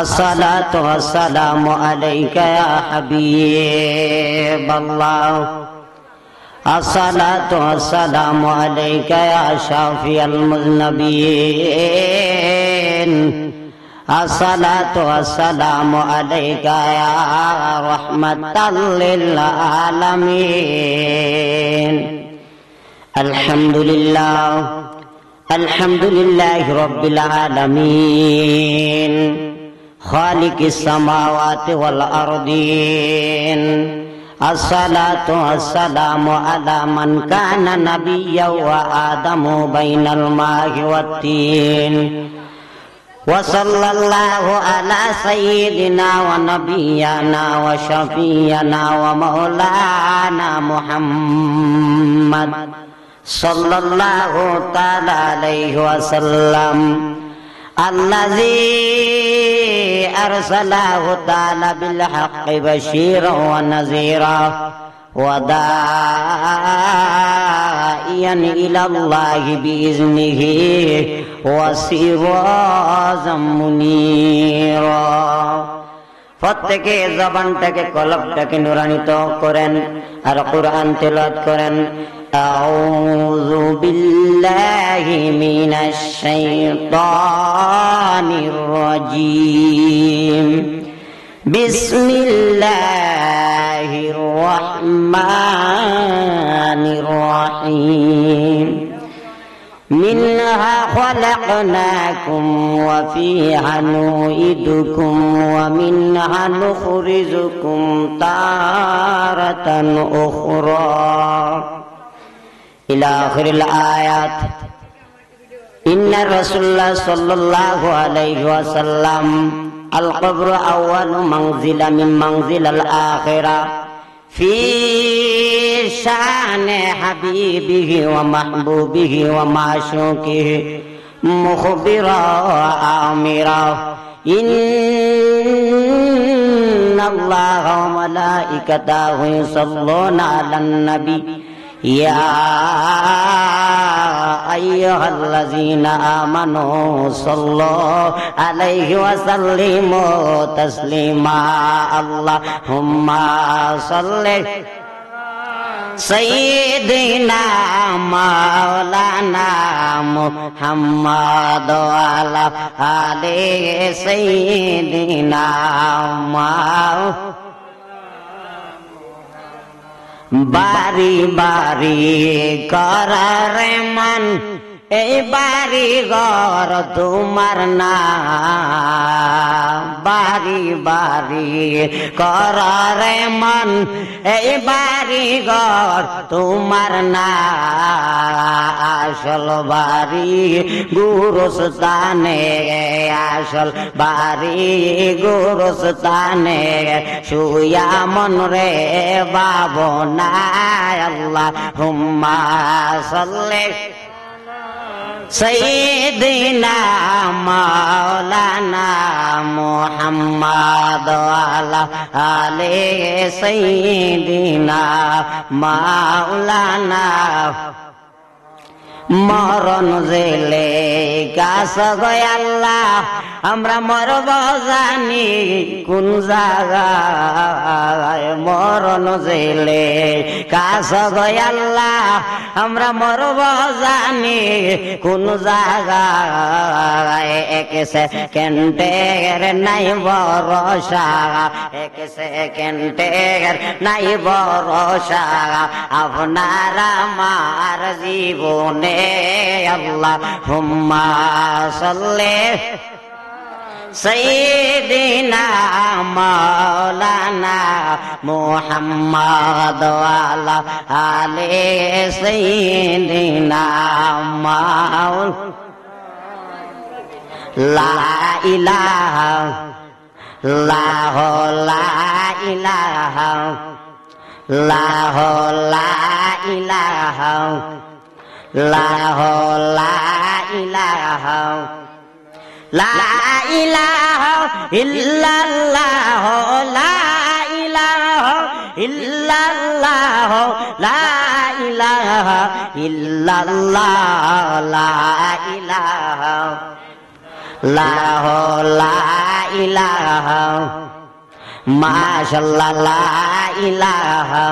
الصلاة والسلام عليك يا حبيب الله الصلاة والسلام عليك يا شافي المذنبين الصلاة والسلام عليك يا رحمة للعالمين الحمد لله رب العالمين خالق السماوات والأرضين الصلاة والسلام على من كان نبيا وآدم بين الماء والطين وصلى الله على سيدنا ونبينا وشفينا ومولانا محمد صلى الله تعالى عليه وسلم الذي أرسله تعالى بالحق بشيرا ونذيرا وداعيا إلى الله بإذنه وسراجا منيرا প্রত্যেকে জবানটাকে কলবটাকে নুরানিত করেন আর কোরআন তেলাওয়াত করেন আউযু বিল্লাহি মিনাশ শাইতানির রাজীম বিসমিল্লাহির রহমানির রহিম منها خلقناكم وفيها نعيدكم ومنها نخرجكم تارة أخرى إلى آخر الآيات إن رسول الله صلى الله عليه وسلم القبر أول منزل من منزل الآخرة في شان حبيبه ومحبوبه ومعشوقه مخبرا وآمرا إن الله وملائكته يصلون على النبي يا أيها الذين آمنوا صلوا عليه وسلموا تسليما اللهم صل سيدنا مولانا محمد وعلى آل سيدنا বাড়ি বাড়ি করার মান এই বাড়ি ঘর তোমার না বাড়ি বাড়ি করার মান এই বাড়ি ঘর তোমার না আসল বাড়ি গুরুস্থানে আসল বাড়ি গুরুস্থানে শুয়া মন রে বাবনা আল্লাহুম্মা সাল্লি سيدنا مولانا محمد وعلى آل سيدنا مولانا মরণ জেলে কাছ গয় আল্লাহ আমরা মরব জানি কোন জায়গায় মরণ জেলে কাছ গয় আল্লাহ আমরা মরব জানি কোন জায়গায় এক সেকেন্ডের নাই ভরসা এক সেকেন্ডের নাই ভরসা আপনার আমার জীবনে اللهم صل سيدنا مولانا محمد وعلى آل سيدنا لا إله لا إله لا إله لا إله لا إله إلا الله لا إله إلا الله لا إله إلا الله لا إله لا ইলাহা মাশাআল্লাহ লা ইলাহা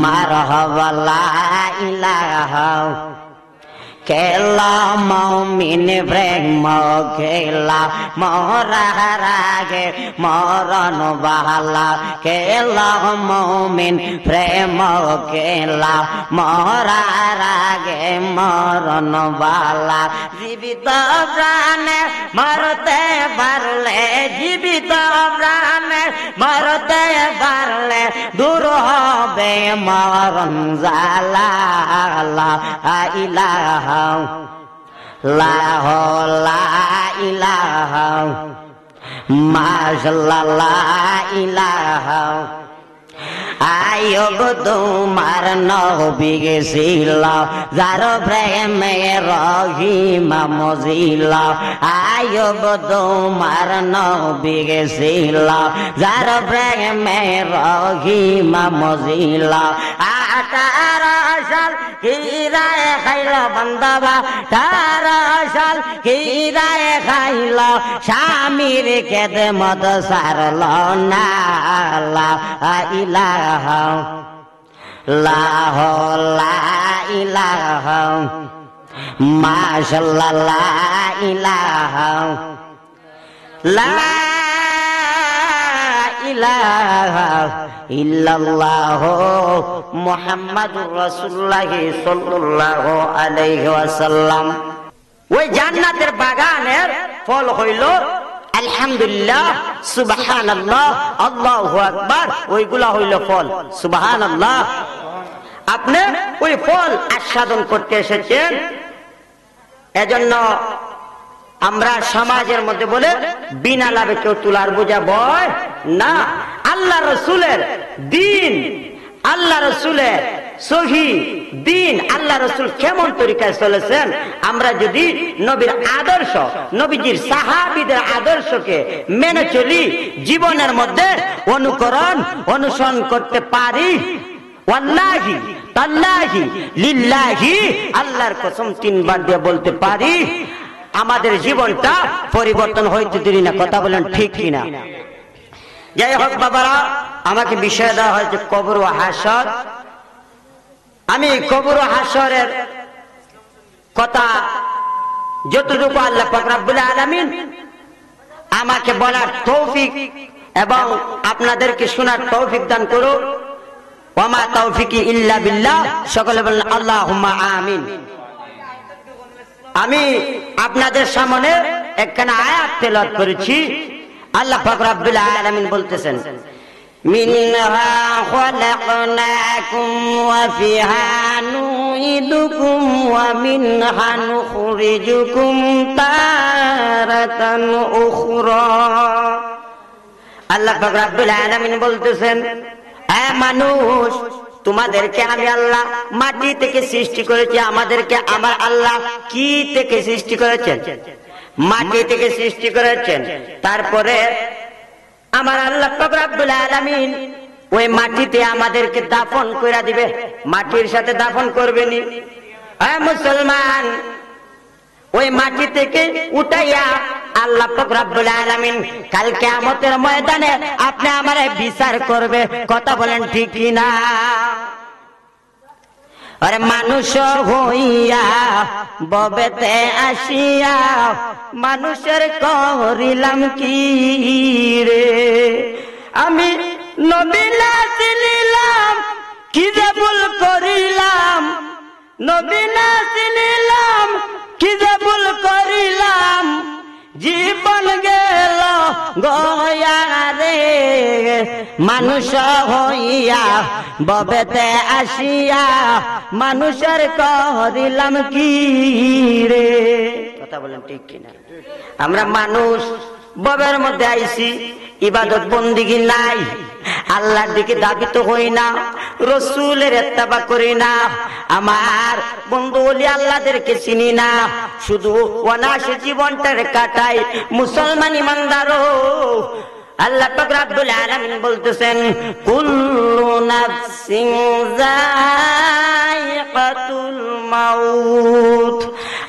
মারহাবা লা ইলাহা কেলা মমিন প্রেম খেলা মরার আগে মরণ বালা কেলা মমিন প্রেম খেলা মরার আগে মরণ বালা জীবিত প্রাণে মরতে পারলে জীবিত প্রাণে মরতে পারলে দূর হবে মরণ জালা লা ইলাহা লা ইলাহা মাশাআল্লাহ লা ইলাহা আয়ব তোমার নবী গেছিল যার প্রেমে রহিমা মজিল আয়ব তোমার নবী গেছিল যার প্রেমে রহিমা মজিল 18 সাল হিরায় খাইল বান্দাবা 18 সাল হিরায় খাইল স্বামীর খেদমত সারল না লা ইলাহা লা ইলাহা মাশাআল্লাহ লা ইলাহা লা ইলাহা ইল্লাল্লাহ মুহাম্মাদুর রাসূলুল্লাহ সাল্লাল্লাহু আলাইহি ওয়াসাল্লাম। ওই জান্নাতের বাগানের ফল হইল আলহামদুলিল্লাহ, সুবহানাল্লাহ, আল্লাহু আকবার। ওইগুলা হইল ফল। সুবহানাল্লাহ। আপনি ওই ফল আস্বাদন করতে এসেছেন। এজন্য আমরা সমাজের মধ্যে বলে বিনা লাভে কেউ তুলার বোঝা বয় না। আল্লাহ রসুলের দিন, আল্লাহ রসুলের সহি দিন, আল্লাহ রসুল কেমন তরিকায় চলেছেন, আমরা যদি নবীর আদর্শ, নবীজির সাহাবীদের আদর্শকে মেনে চলি, জীবনের মধ্যে অনুকরণ অনুসরণ করতে পারি, ওয়াল্লাহি তাল্লাহি লিল্লাহি, আল্লাহর কসম 3 বার দিয়ে বলতে পারি, আমাদের জীবনটা পরিবর্তন হইতে দেরি না। কথা বলেন ঠিক কিনা? যাই হোক বাবারা, আমাকে বিষয় দেওয়া হয়েছে কবর ও হাসর। আমি কবর ও হাসরের কথা যতটুকু আল্লাহ পাক রব্বুল আলামিন আমাকে বলার তৌফিক এবং আপনাদেরকে শোনার তৌফিক দান করো। ওয়া মা তাওফিকি ইল্লা বিল্লাহ। সকলে বলেন আল্লাহুম্মা আমিন। আমি আপনাদের সামনে একখানা আয়াত তেলাওয়াত করেছি। আল্লাহ পাক রব্বুল আলামিন বলতেছেন, মিনহা খালাকনাকুম ওয়া ফিহা নুইদুকুম ওয়া মিনহা নুখরিজুকুম তারাতান উখরা। আল্লাহ পাক রব্বুল আলামিন বলতেছেন, হে মানুষ, তোমাদেরকে আমি আল্লাহ মাটি থেকে সৃষ্টি করেছি। আমাদেরকে আমার আল্লাহ কি থেকে সৃষ্টি করেছেন? মাটি থেকে সৃষ্টি করেছেন। তারপরে আমার আল্লাহ পাক রব্বুল আলামিন ওই মাটিতে আমাদেরকে দাফন করে দিবে, মাটির সাথে দাফন করবেনি। হে মুসলমান, ওই মাটি থেকে উঠাইয়া আল্লাহ পাক রব্বুল আলামিন কাল কিয়ামতের ময়দানে আপনি আমারে বিচার করবে। কথা বলেন ঠিক কি না? আরে মানুষ হইয়া ববেতে আসিয়া মানুষের করিলাম কি রে? আমি নবী না চিনিলাম, কি যে ভুল করিলাম। নবী না চিনিলাম, কি যে ভুল করিলাম। জীবন গেল গয়া রে, মানুষ হইয়া ববেতে আসিয়া মানুষের করিলাম কি রে? কথা বলেন ঠিক কিনা? আমরা মানুষ ববের মধ্যে আইছি, ইবাদত বন্দিগি নাই, আল্লাহর দিকে দাবিত হই না, রসুলের ইত্তেবা করি না, আমার বন্ধু ওলি আল্লাহদেরকে চিনি না, শুধু অনাসে জীবনটার কাটাই। মুসলমান ইমানদারও, আল্লাহ পাক রব্বুল আলামিন বলতেছেন কুল্লু নাফসিন যায়িকাতুল মাউত।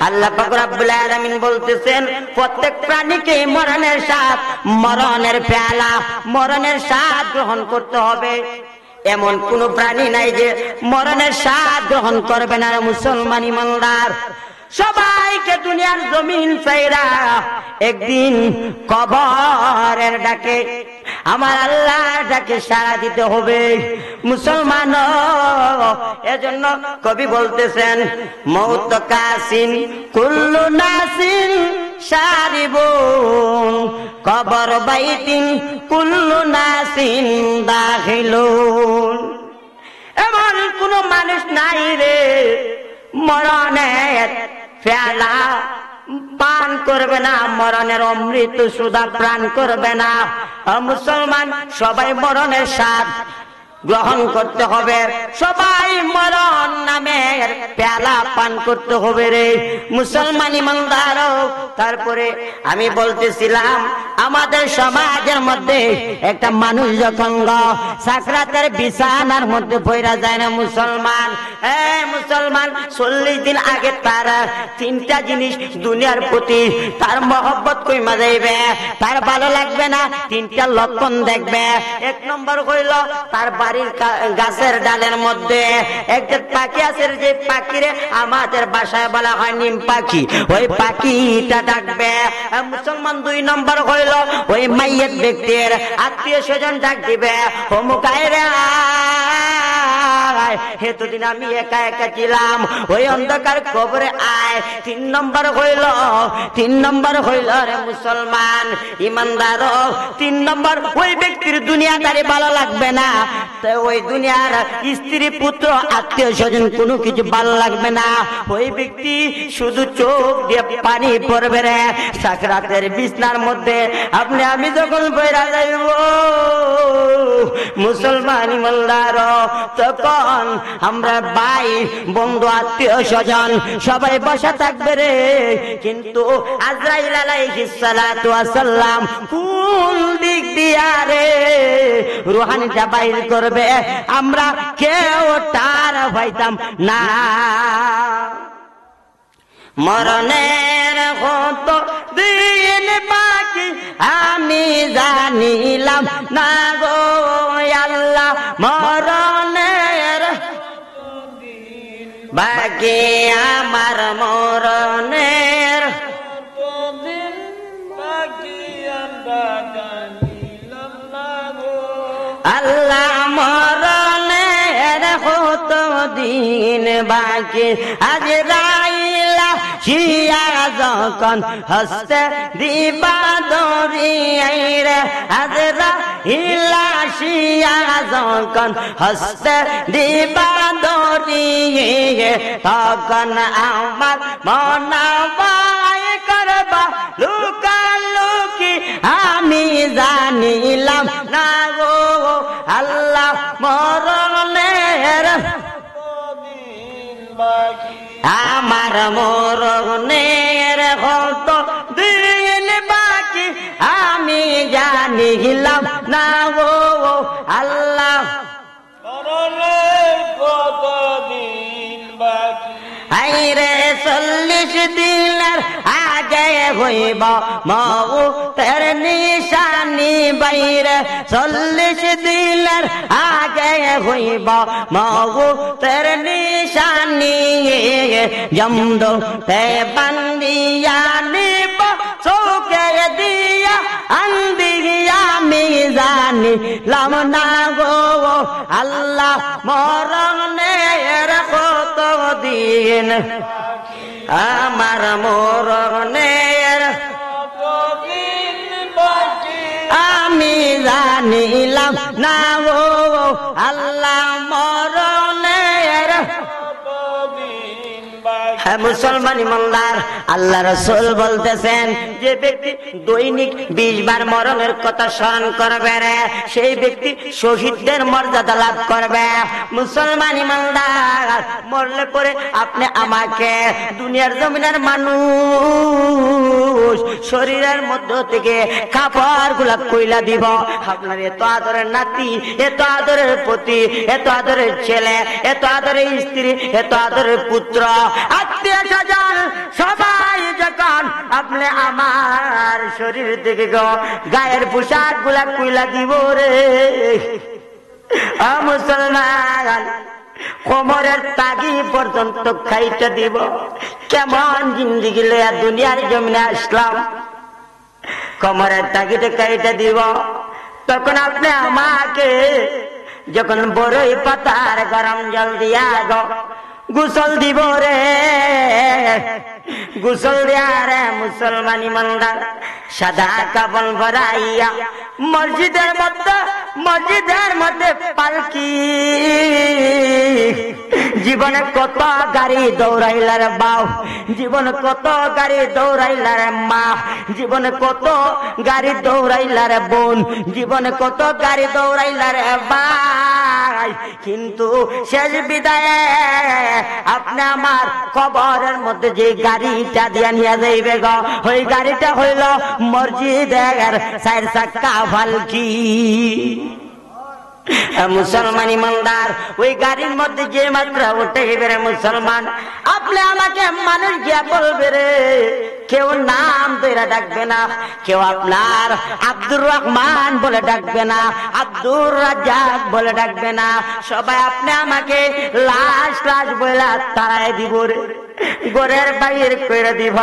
আল্লাহ পাক রব্বুল আলামিন বলতেছেন প্রত্যেক প্রাণীকে মরণের স্বাদ, মরণের পেয়ালা, মরণের স্বাদ গ্রহণ করতে হবে। এমন কোন প্রাণী নাই যে মরণের স্বাদ গ্রহণ করবে না। মুসলমান ইমানদার সবাইকে দুনিয়ার জমিন ছাইরা একদিন কবরের ডাকে, আমার আল্লাহ ডাকে সাড়া দিতে হবে। মুসলমান এজন্য কবি বলতেছেন মউত কাসিন কুল্লু নাসিন শারিবুন কবর বাইতিন কুল্লু নাসিন দাখিলুন। এমন কোন মানুষ নাই রে মরণের পেয়ালা পান করবে না, মরণের অমৃত সুধা প্রাণ করবে না। মুসলমান সবাই মরণের স্বাদ গ্রহণ করতে হবে, সবাই মরণ নামের পেয়ালা পান করতে হবে রে মুসলমান ইমানদার। তারপরে আমি বলতেছিলাম আমাদের সমাজের মধ্যে একটা মানুষ যখন সাকরাতের বিছানার মধ্যে পড়া যায় না মুসলমান, মুসলমান 40 দিন আগে তার 3টা জিনিস দুনিয়ার প্রতি তার মহব্বত কইমা যাইবে, তার ভালো লাগবে না। 3টা লক্ষণ দেখবে। 1 নম্বর হইল তার বাড়ির গাছের ডালের মধ্যে একটা পাখি আছে, যে পাখিরে আমাদের ভাষায় বলা হয় নিম পাখি, ওই পাখিটা ডাকবে মুসলমান। 2 নম্বর হইল ওই মাইয়ের ব্যক্তির আত্মীয় স্বজন ডাক দিবে, অমুকায় রে এতদিন আমি একা একা ছিলাম, ওই অন্ধকার কবরে আয়। 3 নম্বর হইল রে মুসলমান ইমানদার, 3 নম্বর ওই ব্যক্তির দুনিয়াদারি ভালো লাগবে না, ওই দুনিয়ার স্ত্রী পুত্র আত্মীয় স্বজন কোনো কিছু ভালো লাগবে না। ওই ব্যক্তি শুধু চোখ দিয়ে পানি পড়বে রে সাকরাতের বিছনার মধ্যে। আপনি আমি যখন বইরা যাইব মুসলমান ইমানদার, তখন আমরা ভাই বন্ধু আত্মীয় স্বজন সবাই বসা থাকবে রে, কিন্তু আজরাইল আলাইহিস সালাতু ওয়াস সালাম কোন দিক দিয়া রে রুহানিটা বাইর করবে আমরা কেউ তার পাইতাম না। মরণের কত দিন বাকি আমি জানিলাম না গো আল্লাহ, মরণের বাকি আমার মরণের দিন বাকি আমরা জানিলাম না গো আল্লাহ, মরণের কত দিন বাকি। আজরাইলা শিয়া যখন হস্তে দিবা দরিয়াইরে, আজরাইলা শিয়া যখন হস্তে দিবা দরিয়ে, তখন আমার মনাবাই করবা লুকালুকি আমি জানিলাম না গো আল্লাহ, মরণের দিন বাকি আমার মরণের কত দিন বাকি আমি জানিলাম না গো আল্লাহ, মরণের কত দিন বাকি। আইরে 40 দিনের আগে হইব মউতের নিশানি বাইরে, 40 দিনের আগে হইব মউতের নিশানি, জমদুতে বান্দিয়া নিব চৌকে দিয়া আন্দিয়া মিজানিলাম না গো আল্লাহ, মরণের কত দিন আমার মরণের কত দিন বাকি আমি জানিলাম না গো আল্লাহ, মরণের কত দিন বাকি। মুসলমান ইমানদার, আল্লাহ রাসূল বলতেছেন যে ব্যক্তি দৈনিক 20 বার মরণের কথা স্মরণ করবে রে, সেই ব্যক্তি শহীদদের মর্যাদা লাভ করবে। মুসলমান ইমানদার, মরলে পরে আপনি আমাকে দুনিয়ার জমিনের মানুষ শরীরের মধ্য থেকে কাপড় গুলা কইলা দিব। আপনার এত আদরের নাতি, এত আদরের পতি, এত আদরের ছেলে, এত আদরের স্ত্রী, এত আদরের পুত্র, আত্মীয় স্বজন সবাই যখন আপনি আমার শরীর থেকে গায়ের পোশাক গুলা কইলা দিব রে, মুসলমান কোমরের তাগি পর্যন্ত খাইতে দিব। কেমন জিন্দিগি লইয়া দুনিয়ার জমিনে আসলাম, কোমরের তাগিতে খাইতে দিব। তখন আপনি আমাকে যখন বড়ই পাতার গরম জল দিয়া গোসল দিব রে, গোসল দিয়া রে মুসলমান ইমানদার, সাদা কাপড় ভরাইয়া মসজিদের মধ্যে পালকি। জীবনে কত গাড়ি দৌড়াইলার বাউ, জীবনে কত গাড়ি দৌড়াইলার মা, জীবনে কত গাড়ি দৌড়াইলার বোন, জীবনে কত গাড়ি দৌড়াইলার ভাই, কিন্তু শেষ বিদায়ে আপনি আমার কবরের মধ্যে যে গাড়িটা দিয়া নিয়ে যাইবে গো, ওই গাড়িটা হইল মসজিদের 4 চাক্কা পালকি। মুসলমান ইমানদার, ওই গাড়ির মধ্যে যে মাত্র উঠেইবে রে মুসলমান, আপনি আমাকে মানুষ গিয়া বলবে রে, কেউ নাম ধরে ডাকবে না, কেউ আপনার আব্দুর রহমান বলে ডাকবে না, আব্দুর রাজ্জাক বলে ডাকবে না, সবাই আপনি আমাকে লাশ লাশ বলে তাড়াই দিব রে, ঘরের বাইরে করে দিব।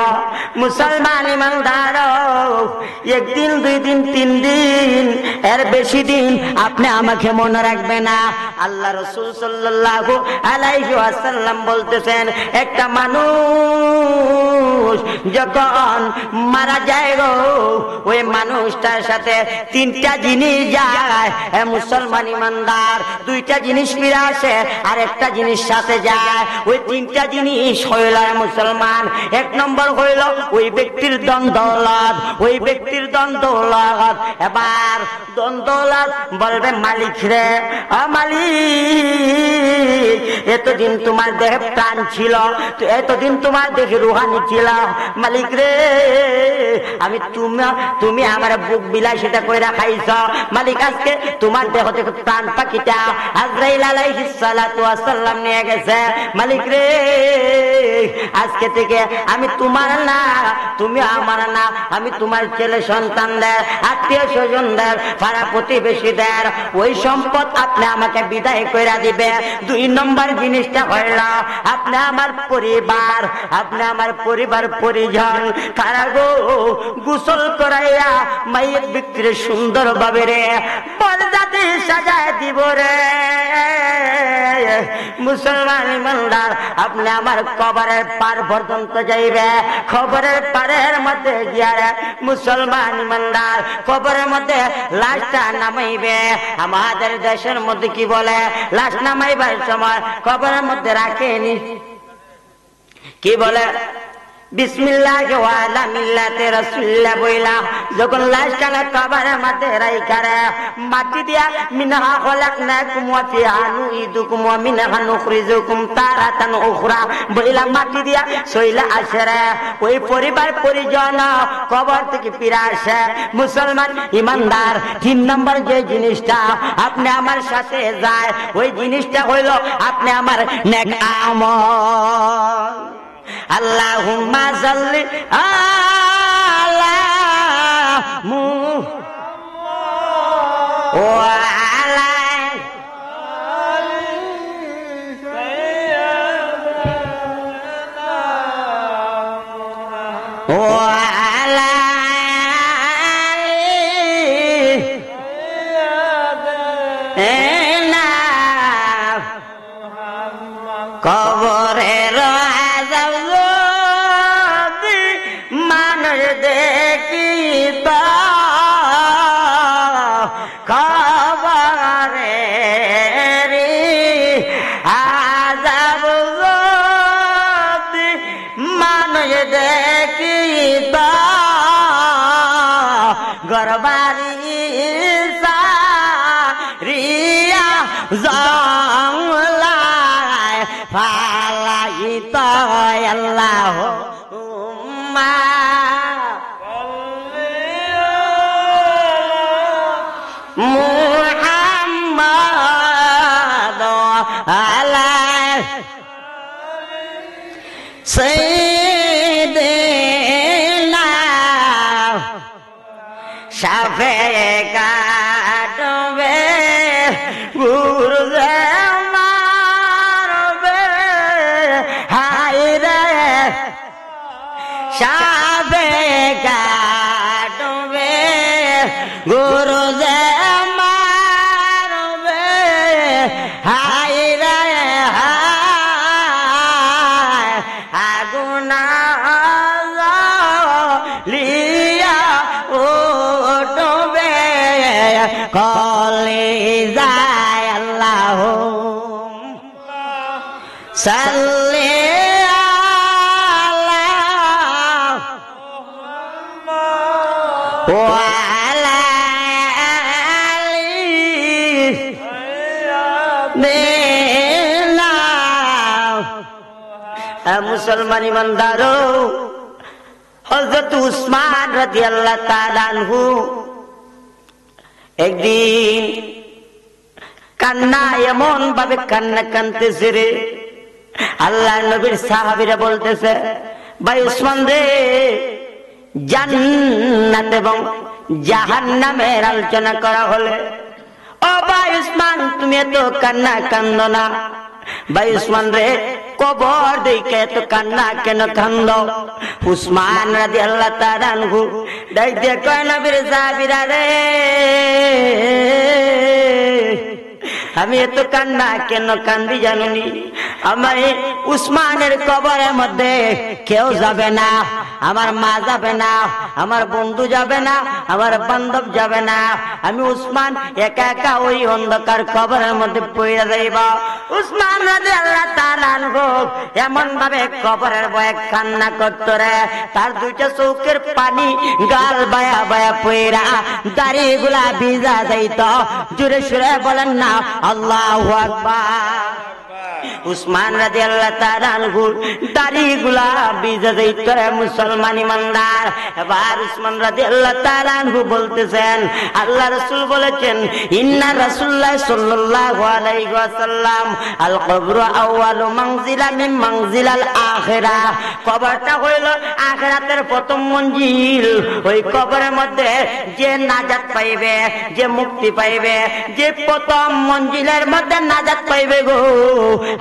মুসলমান ইমানদার, 1 দিন 2 দিন 3 দিন এর বেশি দিন আপনি আমাকে মনে রাখবে না। আল্লাহ রাসূল সাল্লাল্লাহু আলাইহি ওয়াসাল্লাম বলতেছেন, একটা মানুষ যখন মারা যায় গো, ওই মানুষটার সাথে 3টা জিনিস যায়। মুসলমান ইমানদার, 2টা জিনিস ফিরে আসে আর একটা জিনিস সাথে যায়। ওই 3টা জিনিস হইল মুসলমান, 1 নম্বর হইল ওই ব্যক্তির ধন দৌলত, ওই ব্যক্তির ধন দৌলত। এবার ধন দৌলত বলবে মালিক রে, মালিক এতদিন তোমার দেহে প্রাণ ছিল, এতদিন তোমার দেহে রুহানি ছিল, মালিক রে আমি তুমি আমার বুক বিলাসিতা কইরা খাইছ, মালিক আজকে তোমার দেহ থেকে প্রাণ পাখিটা আজরাইল আলাইহিস সালাতু ওয়াস সালাম নিয়ে গেছে, মালিক রে আজকে থেকে আমি তোমার না, তুমি আমার না, আমি তোমার ছেলে সন্তানদের, আত্মীয় স্বজনদের, পাড়া প্রতিবেশীদের ওই সম্পদ আপনি আমাকে বিদায় কইরা দিবে। 2 নম্বর জিনিসটা হইল আপনি আমার পরিবার, আপনি আমার পরিবার পরিজন তারা গো গোসল করাইয়া মায়ের বিক্রি সুন্দর ভাবে রে পর্দাতে সাজায় দিব রে। মুসলমান ইমানদার, আপনি আমার কবরের পার পর্যন্ত যাইবে, কবরের পারের মধ্যে গিয়া মুসলমান ইমানদার কবরের মধ্যে লাশটা নামাইবে। আমাদের দেশের মধ্যে কি বলে, লাশ নামাইবার সময় কবরের মধ্যে রাখেনি, কি বলে বিসমিল্লাহ ওয়া আলা মিল্লাতি রাসূলিল্লাহ বইলা যখন লাশটা কবরের মধ্যে রাইখা মাটি দিয়া মিনহা খলাকনাকুম ওয়া ফিহা নুইদুকুম ওয়া মিনহা নুখরিজুকুম তারাতান উখরা বইলা মাটি দিয়া সইলা আসে রে, ওই পরিবার পরিজন কবর থেকে ফিরে আসে। মুসলমান ইমানদার, 3 নম্বর যে জিনিসটা আপনি আমার সাথে যায়, ওই জিনিসটা হইল আপনি আমার নেক আমল। আল্লাহুম্মা সাল্লি আলা মুহাম্মাদ ওয়া আলা আলি সাইয়্যিদিনা মুহাম্মাদ ওয়া আলা আলি সাইয়্যিদিনা মুহাম্মাদ। কবরের বাড়ি রিয়া জংলায় ফালাইত আল্লাহ মুহাম্মদ আলাই সাইয়্যিদিনা শাফে কাটবে গুরুজে মারবে হায়রে শাফে কাটবে গুরুজে মারবে হায়রে হায় আগুনা লিয়া উঠবে কলিজায় আল্লাহ সাল্লি আলা ওয়া আলা আলি দিনা মুসলমান ইমানদারো হযরত উসমান রাদিয়াল্লাহু তাআলা আনহু একদিন কান্না এমন ভাবে কান্না কানতেছে রে, আল্লাহর নবীর সাহাবীরা বলতেছে, ভাই উসমান রে, জান্নাত এবং জাহান্নামের আলোচনা করা হলে ও ভাই উসমান তুমি এত কান্না কান্দো না। ভাই উসমান রে, কবর দেখে এত কান্না কেন কান্দো? উসমান রাদিয়াল্লাহু তাআলা আনহু ডাইতে কয়, নবীর সাহাবীরা রে, আমি এত কান্না কেন কান্দি জানুনি? আমার উসমানের কবরের মধ্যে কেউ যাবে না, আমার মা যাবে না, আমার বন্ধু যাবে না, আমার বান্ধব যাবে না, আমি উসমান একা একা ওই অন্ধকার কবরের মধ্যে পড়ে যাইব। উসমান রাদিয়াল্লাহু তাআলা আনহু এমন ভাবে কবরের ভয়ে কান্না করত রে, তার দুইটা চোখের পানি গাল বায়া বায়া পয়রা দাড়িগুলা ভিজা যাইত। জোরে সুরে বলেন না আল্লাহু আকবার। উসমান রাদিয়াল্লাহু তাআলা আনহু দাড়িগুলা ভিজে যাইত রে মুসলমান ইমানদার। এবার উসমান রাদিয়াল্লাহু তাআলা আনহু বলতেছেন, আল্লাহ রাসূল বলেছেন, ইন্না রাসূলুল্লাহ সাল্লাল্লাহু আলাইহি ওয়াসাল্লাম আল কবরু আউয়ালু মানজিলা মিন মানজিলাল আখিরাহ। কবরটা হইল আখিরাতের প্রথম মঞ্জিল। ওই কবরের মধ্যে যে নাজাত পাইবে, যে মুক্তি পাইবে, যে প্রথম মঞ্জিলের মধ্যে নাজাত পাইবে গো,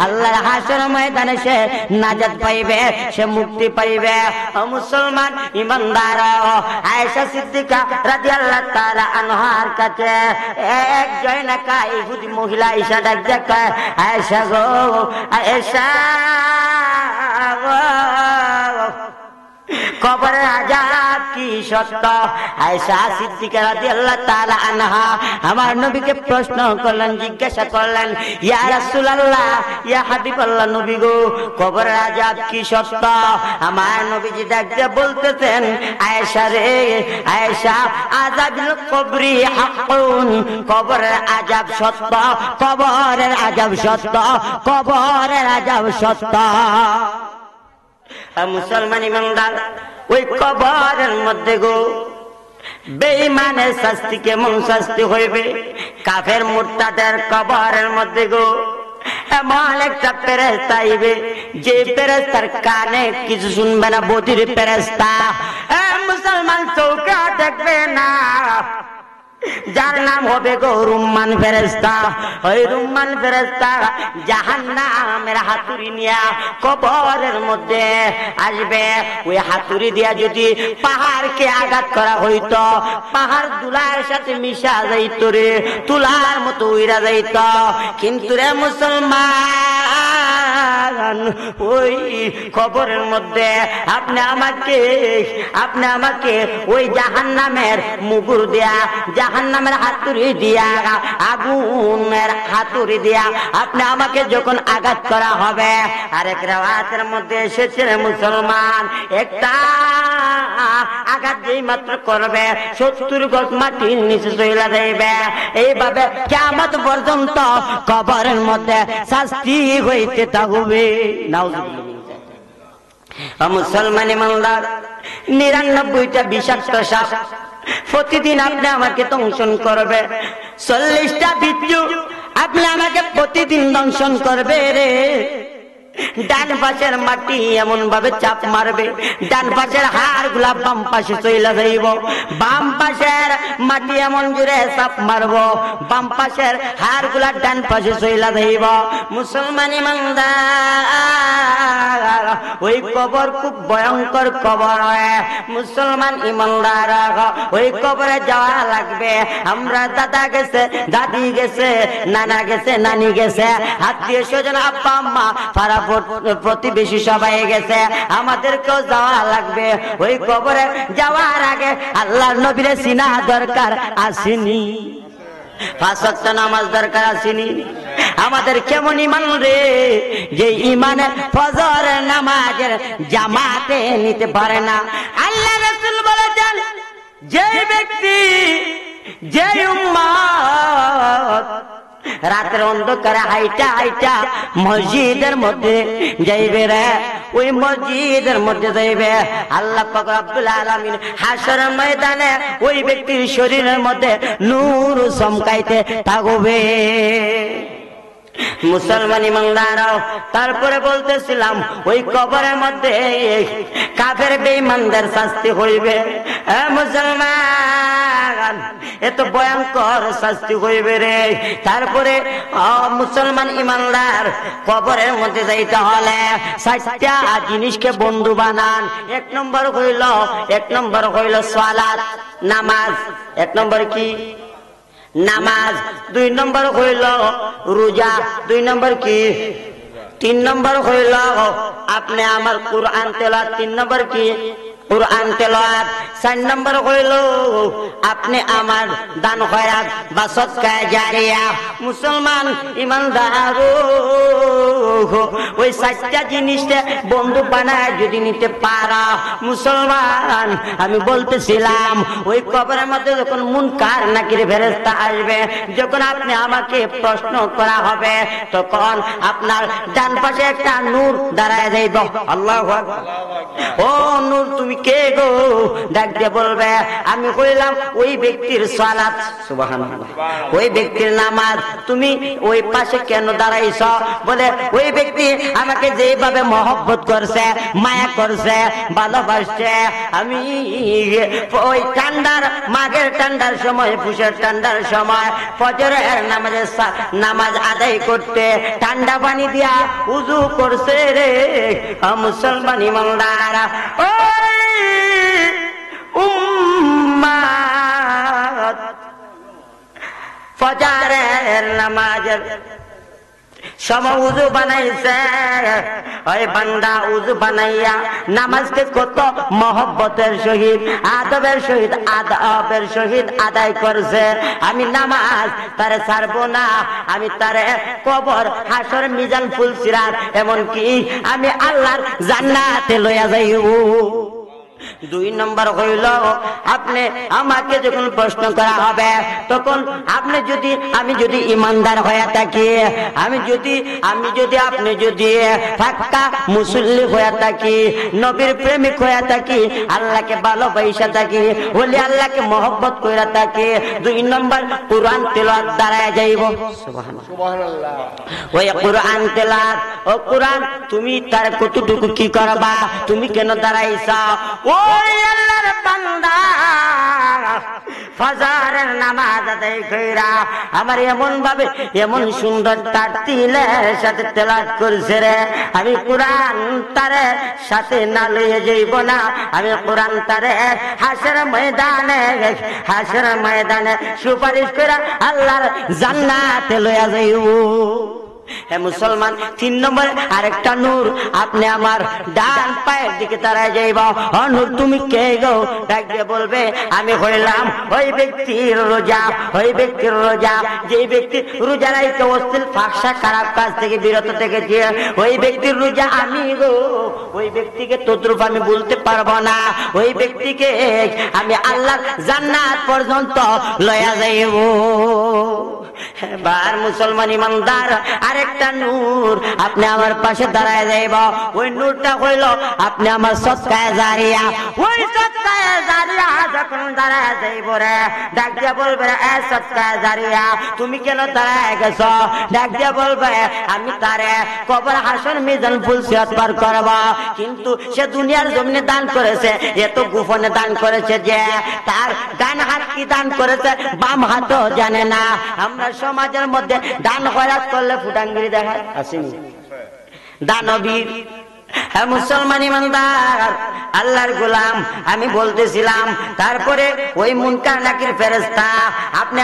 আল্লাহর হাসর ময়দানে সে নাজাত পাইবে, সে মুক্তি পাইবে। ও মুসলমান ইমানদার, আয়েশা সিদ্দিকা রাদিয়াল্লাহু তাআলা আনহার কাছে এক জয়নাকা ইহুদি মহিলা আয়েশা ডাক দেয়, আয়েশা গো, আয়েশা গো, কবরের আযাব কি সত্য? আয়েশা সিদ্দিকা রাদিয়াল্লাহু তাআলা আনহা আমার নবীকে প্রশ্ন করলেন, জিজ্ঞাসা করলেন, ইয়া রাসূলুল্লাহ, ইয়া হাবিবাল্লাহ, নবী গো, কবরের আযাব কি সত্য? আমার নবীজি ডাক দিয়ে বলতেছেন, আয়েশা রে, আয়েশা, আযাবুল কবরি হাক্কুন, কবরের আযাব সত্য, কবরের আযাব সত্য, কবরের আযাব সত্য। মুসলমান ইমানদার, ওই কবরের মধ্যে গো বেঈমানের শাস্তি কেমন শাস্তি হইবে? কাফের মুরতাদের কবরের মধ্যে গো এমন একটা ফেরেশতা আইবে, যে ফেরেশতার কানে কিছু শুনবে না, বধির ফেরেশতা। মুসলমান চৌকা দেখবে না, যার নাম হবে গো রুম্মান ফেরেশতা। ওই রুম্মান ফেরেশতা জাহান্নামের হাতুড়ি নিয়া কবরের মধ্যে আসবে। ওই হাতুড়ি দিয়া যদি পাহাড়কে আঘাত করা হইতো, পাহাড় তুলার সাথে মিশা যাইত রে, তুলার মতো উইরা যাইত। কিন্তু রে মুসলমান, ওই কবরের মধ্যে আপনি আমাকে ওই জাহান্নামের মুগুর দিয়া, জাহান্নামের হাতুড়ি দিয়া, আগুনের হাতুড়ি দিয়া আপনি আমাকে যখন আঘাত করা হবে, আরেক রাওয়াতের মধ্যে এসেছে মুসলমান, একটা আঘাত যেই মাত্র করবে 70 গজ মাটির নিচে চলে যাইবে। এইভাবে কিয়ামত পর্যন্ত কবরের মধ্যে শাস্তি হইতে থাকবে। নাউজুবিল্লাহ। মুসলমান ইমানদার, 99টা বিষাক্ত সাপ প্রতিদিন আপনি আমাকে দংশন করবে। 40টা বিচ্ছু আপনি আমাকে প্রতিদিন দংশন করবে রে। ডান পাশের মাটি এমন ভাবে চাপ মারবে, ডান পাশের হাড় গুলা বাম পাশে চলে যাইব, বাম পাশের মাটি এমন জোরে চাপ মারবো বাম পাশের হাড় গুলা ডান পাশে চলে যাইব। মুসলমান ইমানদার, ওই কবর খুব ভয়ঙ্কর কবর হয়। মুসলমান ইমানদার, ওই কবরে যাওয়া লাগবে। আমরা দাদা গেছে, দাদি গেছে, নানা গেছে, নানি গেছে, আত্মীয় স্বজন, আব্বা আম্মা, পাড়া প্রতিবেশী সবাই গেছে, আমাদেরকেও যাওয়া লাগবে। ওই কবরে যাওয়ার আগে আল্লাহর নবীরে চিনা দরকার আসেনি? 5 ওয়াক্ত নামাজ দরকার আসেনি? আমাদের কেমন ইমান রে, যে ইমানে ফজর নামাজের জামাতে নিতে পারে না। আল্লাহ রাসূল বলেছেন, যে ব্যক্তি, যে উম্মত রাতের অন্ধকারে হাইটা হাইটা মসজিদের মধ্যে যাইবে রে, ওই মসজিদের মধ্যে যাইবে, আল্লাহ পাক রব্বুল আলামিন হাসর ময়দানে ওই ব্যক্তির শরীরের মধ্যে নূর চমকাইতে থাকবে। মুসলমান ইমানদারও, তারপরে বলতেছিলাম ওই কবরের মধ্যে কাফের বেঈমানদের শাস্তি হইবে। মুসলমান, এত ভয়ঙ্কর শাস্তি হইবে রে। তারপরে মুসলমান ইমানদার, কবরের মধ্যে যাইতে হলে 4টা জিনিসকে বন্ধু বানান। এক নম্বর হইল সালাত, নামাজ। 1 নম্বর কি? নামাজ। 2 নম্বর হইল রোজা। 2 নম্বর কি? 3 নম্বর হইল আপনি আমার কুরআন তেলাওয়াত। 3 নম্বর কি? কুরআন তেলাওয়াত। 4 নম্বর হইল আপনি আমার দান খয়রাত বা সদকা জারিয়া। মুসলমান ইমানদার, ওই 4টা জিনিসটা বন্ধু বানায় যদি নিতে পারা, মুসলমান, আমি বলতেছিলাম ওই কবরের মধ্যে যখন মুনকার নাকির ফেরেশতা আসবে, যখন আপনি আমাকে প্রশ্ন করা হবে, তখন আপনার ডান পাশে একটা নূর দাঁড়ায় যাইব। আল্লাহু আকবার। ও নূর, তুমি কে গো? ডাক দিয়ে বলবে, আমি কইলাম ওই ব্যক্তির সালাত। সুবহানাল্লাহ। ওই ব্যক্তির নামাজ। তুমি ওই পাশে কেন দাঁড়াইছ? বলে, ওই ব্যক্তি আমাকে যেভাবে মহব্বত করছে, মায়া করছে, ভালোবাসছে, আমি ওই ঠান্ডার, মাঘের ঠান্ডার সময়, পুষের ঠান্ডার সময় ফজরের নামাজ আদায় করতে ঠান্ডা পানি দিয়া উযু করছে রে। মুসলমান ইমানদার, উম্মাত, ফজরের নামাজের সময় উযু বানাইছে। ওই বান্দা উযু বানাইয়া নামাজকে কত মহব্বতের সহিত, আদবের সহিত আদায় করছে। আমি নামাজ তারে ছাড়বো না, আমি তারে কবর, হাসর, মিজান, ফুলসিরাত, এমনকি আমি আল্লাহর জান্নাতে লইয়া যাইব। 2 নম্বর হইল আপনি আমাকে যখন প্রশ্ন করা হবে, তখন আমি যদি ইমানদার হয়ে থাকি, আপনি যদি পাক্কা মুসল্লি হয়ে থাকি, নবীর প্রেমিক হয়ে থাকি, আল্লাহকে ভালোবাসা থাকি, ওলি আল্লাহকে মহব্বত করে থাকি, 2 নম্বর কুরআন তেলাওয়াত দাঁড়ায় যাইব। সুবহানাল্লাহ। ওই কুরআন তেলাওয়াত, ও কুরআন, তুমি তার কতটুকু কি করবা? তুমি কেন দাঁড়াইছা? ওই আল্লাহর বান্দা ফজরের নামাজ আদায় কইরা আমার এমন ভাবে, এমন সুন্দর তারতিলের সাথে তেলাওয়াত করছে রে, আমি কুরআন তারে সাথে না লইয়ে যাইব না। আমি কুরআন তারে হাসর ময়দানে সুপারিশ করে আল্লাহর জান্নাতে লইয়া যাইব। হে মুসলমান, 3 নম্বর আরেকটা নূর, আপনি আমার ডান পায়ের দিকে তারায় যাইব। ও নূর, তুমি কে গো? ডাক দিয়ে বলবে, আমি হইলাম ওই ব্যক্তির রোজা, ওই ব্যক্তির রোজা যে ব্যক্তি রোজা রাখতে অশ্লীল ফাঁকসা খারাপ কাজ থেকে বিরত থেকেছে, ওই ব্যক্তির রোজা আমি গো। ওই ব্যক্তিকে তদ্রুপ আমি বলতে পারবো না, ওই ব্যক্তিকে আমি আল্লাহ জান্নাত পর্যন্ত লয়া যাইব। এবার মুসলমান ইমানদার আরেকটা নূর, আপনি আমার পাশে দাঁড়ায় যাইব। ওই নূরটা হইল আপনি আমার সদকায়ে জারিয়া। ওই সদকায়ে জারিয়া যখন দাঁড়ায় যাইব রে, ডাক দিয়ে বলবে, এ সদকায়ে জারিয়া তুমি কেন দাঁড়ায় গেছ? ডাক দিয়ে বলবে, আমি তারে কবর হাসর মিজান ফুলসিরাত পার করব। কিন্তু সে দুনিয়ার জমিনে দান করেছে, এত গোপনে দান করেছে যে তার ডান হাত কি দান করেছে বাম হাতও জানে না। আমরা সমাজের মধ্যে দান খয়রাত করলে ফুটাঙ্গিরি দেখায় আসেনি, দানবীর। হ্যাঁ মুসলমান ইমানদার আল্লাহর গোলাম, আমি বলতেছিলাম, তারপরে ওই মুনকার নাকির ফেরেশতা, আপনি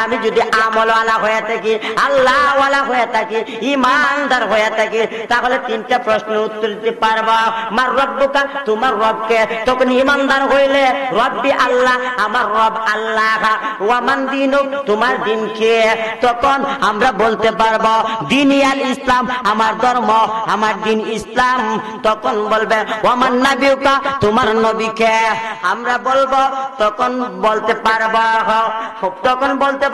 আমি যদি আমলওয়ালা হয়ে থাকি, আল্লাহওয়ালা হয়ে থাকি, ইমানদার হয়ে থাকি, তাহলে 3টা প্রশ্নের উত্তর দিতে পারবা। মার রব্বুকা, তোমার রবকে। তখন ইমানদার হইলে রব্বি আল্লাহ, আমার রব আল্লাহ। ওয়ামান দিনুক, তোমার দিন কে? তখন আমরা বলতে পারবো দিনই আল ইসলাম, আমার ধর্ম, আমার দিন ইসলাম। তখন বলবে ওয়ামান নাবিউকা, তোমার নবীকে। আমরা বলবো, তখন বলতে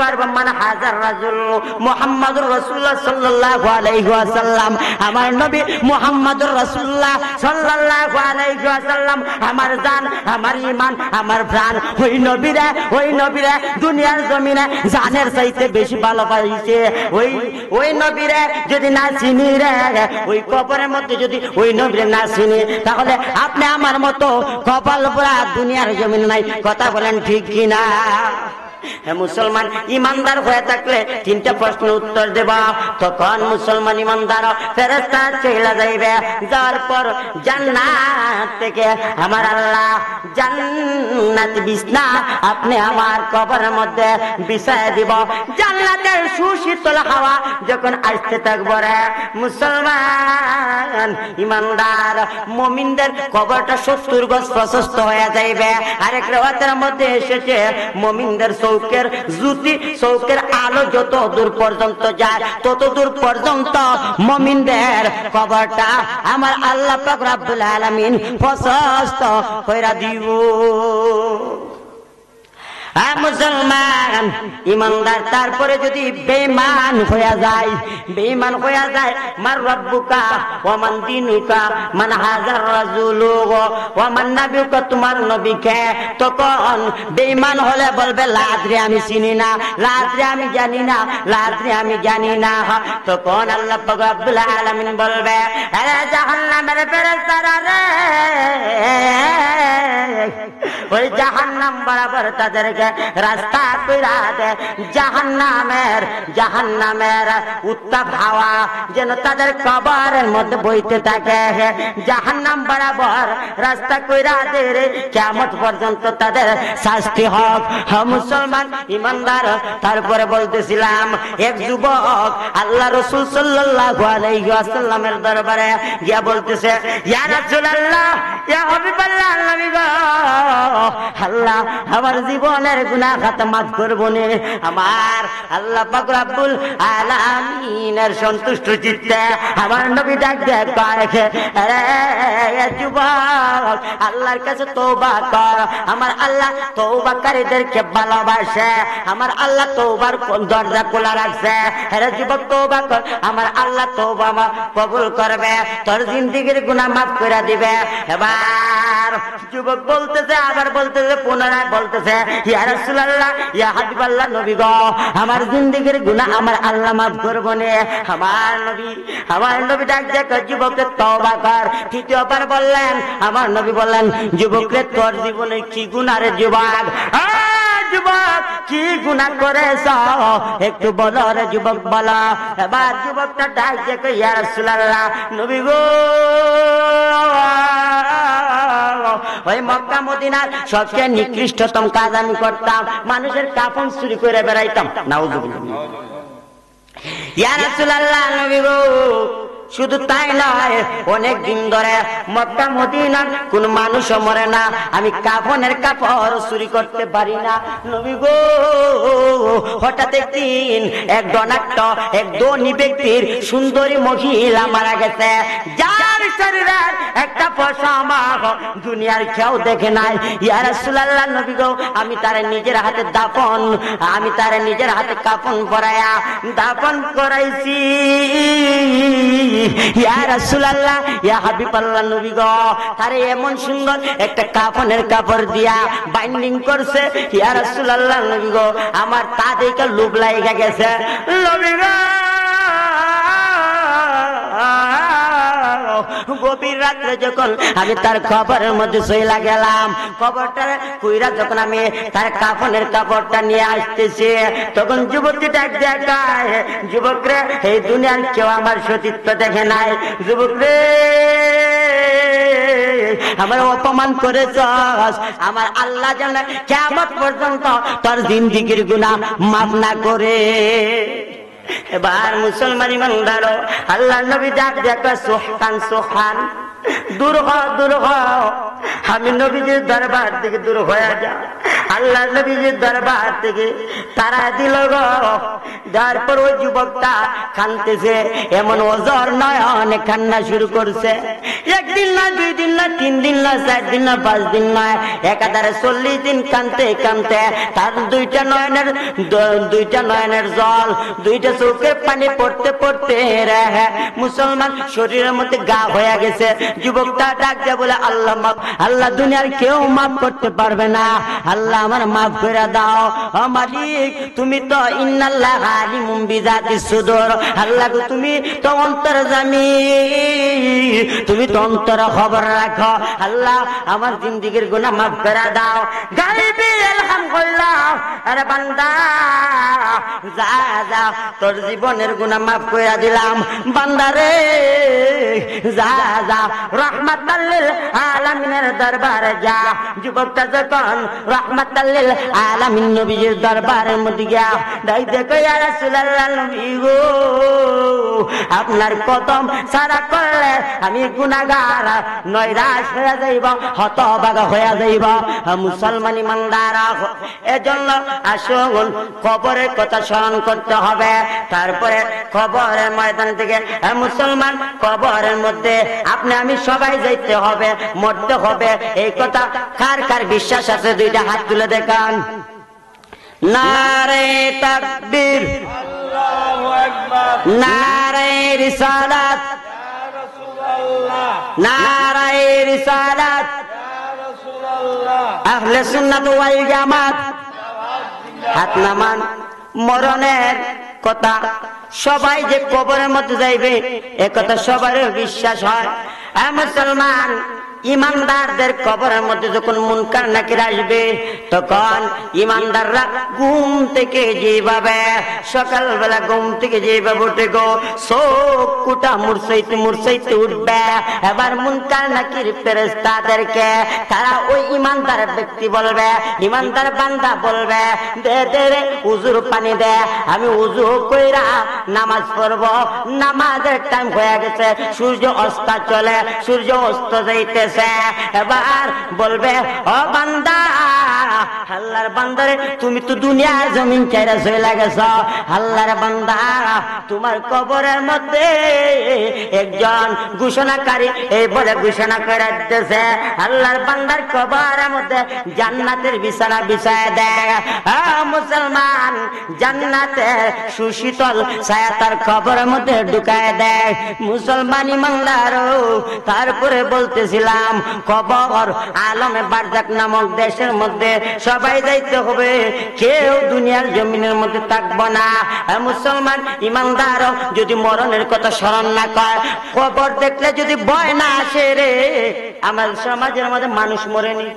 পারবো মানে হাজার রাজুল মুহাম্মাদুর রাসূলুল্লাহ সাল্লাল্লাহু আলাইহি ওয়াসাল্লাম, আমার নবী মুহাম্মাদুর রাসূলুল্লাহ সাল্লাল্লাহু আলাইহি ওয়াসাল্লাম আমার জান, আমার ঈমান, আমার প্রাণ। ওই নবীরা দুনিয়ার জমিনে জানের চাইতে বেশি ভালোবাসে। ওই নবীরা যদি না চিনি রে, ওই কবরের মধ্যে যদি ওই নবীরে না চিনি, তাহলে আপনি আমার মতো কপাল পোড়া দুনিয়ার জমিন নাই। কথা বলেন ঠিক কিনা? মুসলমান ইমানদার হয়ে থাকলে 3টা প্রশ্নের উত্তর দেব। তখন মুসলমান ইমানদার ফেরেশতা চলে যাইবে। যাওয়ার পর জান্নাত থেকে আমার আল্লাহ জান্নাত বিছনা আপনি আমার কবরের মধ্যে বিছায় দিব। জান্নাতের সুশীতল হাওয়া যখন আসতে থাকবে রে মুসলমান ইমানদার মুমিনদের কবরটা 70 গজ প্রশস্ত হয়ে যাইবে। আরেক রাওয়াতের মধ্যে এসেছে মুমিনদের চৌকের জ্যোতি, চৌকের আলো যত দূর পর্যন্ত যায়, তত দূর পর্যন্ত মুমিনদের কবরটা আমার আল্লাহ পাক রব্বুল আলামিন প্রশস্ত কইরা দিব। মুসলমান ইমানদার তারপরে যদি বেঈমান হয়ে যায়, মার রব্বুকা ওয়া মান দিনুকা, মান হাজার রাজুলু ওয়া মান নাবিয়ুকা, তোমার নবীকে। তখন বেঈমান হলে বলবে লাদ্রি, আমি চিনি না, লাদ্রি আমি জানি না। তখন আল্লাহ পাক রব্বুল আলামিন বলবে, আরে জাহান্নামের ফেরেশতারা রে, ওই জাহান্নাম বরাবর তাদেরকে রাস্তা কইরা দে। জাহান্নামের উত্তাপ হাওয়া যেন তাদের কবরের মধ্যে বইতে থাকে। জাহান্নাম বরাবর রাস্তা কইরা দে রে, কিয়ামত পর্যন্ত তাদের শাস্তি হোক। মুসলমান ইমানদার তারপরে বলতেছিলাম, এক যুবক আল্লাহ রাসূল সাল্লাল্লাহু আলাইহি ওয়াসাল্লামের দরবারে গিয়া বলতেছে, ইয়া রাসূলুল্লাহ, ইয়া হাবিবাল্লাহ, নবী গো, আল্লাহ আমার জীবনের গুনাহ খাতা মাফ করবো নে। আমার আল্লাহ পাক রব্বুল আলামিনের সন্তুষ্ট চিত্তে আমার নবী ডাক দেয়, আরে যুবক আল্লাহর কাছে তওবা কর। আমার আল্লাহ তওবাকারীদেরকে ভালোবাসে, আমার আল্লাহ তওবার দরজা খোলা রাখছে। আরে যুবক তওবা কর, আমার আল্লাহ তওবা কবুল করবে, তোর জিন্দেগীর গুনাহ মাফ করে দিবে। এবার যুবক বলতেছে, আবার বলতেছে, পুনরায় বলতেছে, ইয়া রাসূলুল্লাহ, ইয়া হাবিবাল্লাহ, নবী গো, আমার জিন্দেগীর গুনাহ আমার আল্লাহ মাফ করবো নে। আমার নবী ডাক দেখো যুবককে তওবা কর। তৃতীয়বার বললেন, আমার নবী বললেন, যুবকরে তোর জীবনে কি গুনাহ রে যুবক? যুবক কি গুনাহ করেছ একটু বলো রে যুবক, বলো। এবার যুবকটা ডাক দেখো, ইয়া রাসূলুল্লাহ, নবী গো, ওই মক্কা মদিনার সবচেয়ে নিকৃষ্টতম কাজ আমি করতাম, মানুষের কাফন চুরি করে বেড়াইতাম। নাউযুবিল্লাহ। ইয়া রাসূলুল্লাহ, নবী গো, শুধু তাই নয়, অনেক দিন ধরে মক্কা মদিনার কোন মানুষও মরে না, আমি কাফনের কাপড় চুরি করতে পারি না। নবী গো, হঠাৎ একদিন এক ধনাঢ্য, এক ধনী ব্যক্তির সুন্দরী মহিলা মারা গেছে, যার শরীরের একটা পয়সা আমার দুনিয়ার কেউ দেখে নাই। ইয়া রাসূলুল্লাহ, নবী গো, আমি তার নিজের হাতে নিজের হাতে কাফন পরায়া দাফন করাইছি। ইয়া রাসূলুল্লাহ, ইয়া হাবিবাল্লাহ, নবী গো, তারে এমন সুন্দর একটা কাফনের কাপড় দিয়া বাইন্ডিং করছে। ইয়া রাসূলুল্লাহ, নবী গো, আমার তা দেখে লোভ লাগা গেছে। নবী গো, গভীর রাত্রে যখন আমি তার কবরের মধ্যে শোয়া গেলাম, কবরটা কুইরা যখন আমি তার কাফনের কাপড়টা নিয়ে আসতেছি, তখন যুবকটি ডাক দেখায়, যুবক রে, এই দুনিয়ার কেউ আমার সতীত্ব দেখে নাই। যুবক রে, আমার অপমান করেছস, আমার আল্লাহ জানে কিয়ামত পর্যন্ত তোর জিন্দেগীর গুনাহ মাফ না করে। এবার মুসলমান ইমানদার, আল্লাহর নবী ডাক দেখা, সুবহান সুবহান, দূর হ, দূর হ, আমি নবীজির দরবার থেকে দূর হয়ে যা। আল্লাহ নবীজির দরবার থেকে তারা দিল গো। তারপর ওই যুবকটা কাঁদতেছে, এমন ওজর নয়, অনেক কান্না শুরু করছে। একদিন না, 2 দিন না, 3 দিন না, 4 দিন না, 5 দিন নয়, একাধারে 40 দিন কাঁদতে কাঁদতে তার দুইটা নয়নের জল, 2টা চোখের পানি পড়তে পড়তে মুসলমান শরীরের মধ্যে গা হয়ে গেছে। যুবকটা ডাক দিয়ে বলে, আল্লাহ মাফ, আল্লাহ দুনিয়ার কেউ মাফ করতে পারবে না, আল্লাহ আমার মাফ করে দাও। ও মালিক, তুমি তো ইন্নাল্লাহ আলিমুম বিযাতিস সুদূর, আল্লাহ গো, তুমি তো অন্তর্যামী, তুমি তো অন্তর খবর রাখো, আল্লাহ আমার জিন্দেগীর গুনাহ মাফ করে দাও। গায়বী আলহামদুলিল্লাহ, আরে বান্দা যা যা, তোর জীবনের গুনাহ মাফ করে দিলাম। বান্দারে যা যা, রাহমাতাল লিল আলামিনের দরবারে যা। যুবকটা যখন রাহমাতাল লিল আলামিন নবীর দরবারের মধ্যে গিয়া দাই দেখো, ইয়া রাসূলুল্লাহ, নবী গো, আপনার কদম সারা করলে আমি গুনাহগার নৈরাশ হয়ে যাইব, হতভাগা হয়ে যাইব। মুসলমান ইমানদার, এজন্য আসুন কবরের কথা স্মরণ করতে হবে। তারপরে কবরের ময়দান থেকে মুসলমান কবরের মধ্যে আপনি আমি সবাই যাইতে হবে, মরতে হবে। এই কথা কার কার বিশ্বাস আছে? 2টা হাত তুলে দেখান। নারে তাকবীর, আল্লাহু আকবার, নারে রিসালাত, ইয়া রাসূলুল্লাহ, নারে রিসালাত, ইয়া রাসূলুল্লাহ, আহলে সুন্নাত ওয়াল জামাত। হাত নামান। মরণের কথা সবাই যে কবরের মধ্যে যাইবে, এ কথা সবারই বিশ্বাস হয়। মুসলমান ইমানদারদের কবরের মধ্যে যখন মুনকার নাকির আসবে, তখন ইমানদাররা ঘুম থেকে যেভাবে সকালবেলা ঘুম থেকে যেভাবে উঠে গো, চোখ কুটা মুরসাইতে উঠবে। এবার মুনকার নাকির ফেরেশতাদেরকে তারা ওই ইমানদার ব্যক্তি বলবে, ইমানদার বান্দা বলবে, দে দে রে উজুর পানি দে, আমি উজু কইরা নামাজ পড়ব। নামাজের টাইম হয়ে গেছে, সূর্য অস্ত চলে, সূর্য অস্ত যাইতে। এবার বলবে, ও বান্দা, আল্লাহর বান্দারে, তুমি তো দুনিয়ার জমিন চাইরা চলে গেছ, আল্লাহর বান্দা, তোমার কবরের মধ্যে একজন ঘোষণাকারী এই বলে ঘোষণা করে দিতেছে, আল্লাহর বান্দার কবরের মধ্যে জান্নাতের বিছানা বিছায় দেয়। মুসলমান জান্নাতের সুশীতল ছায়া তার কবরের মধ্যে ঢুকায় দেয়। মুসলমান ইমানদার, তারপরে বলতেছিলাম, কবর আলমে বারজাক নামক দেশের মধ্যে সবাই যাইতে হবে, কেউ দুনিয়ার জমিনের মধ্যে থাকবো না। মুসলমান ইমানদার যদি মরণের কথা স্মরণ না করে, কবর দেখলে যদি ভয় না আসে রে, আমার সমাজের মধ্যে মানুষ মরেনি,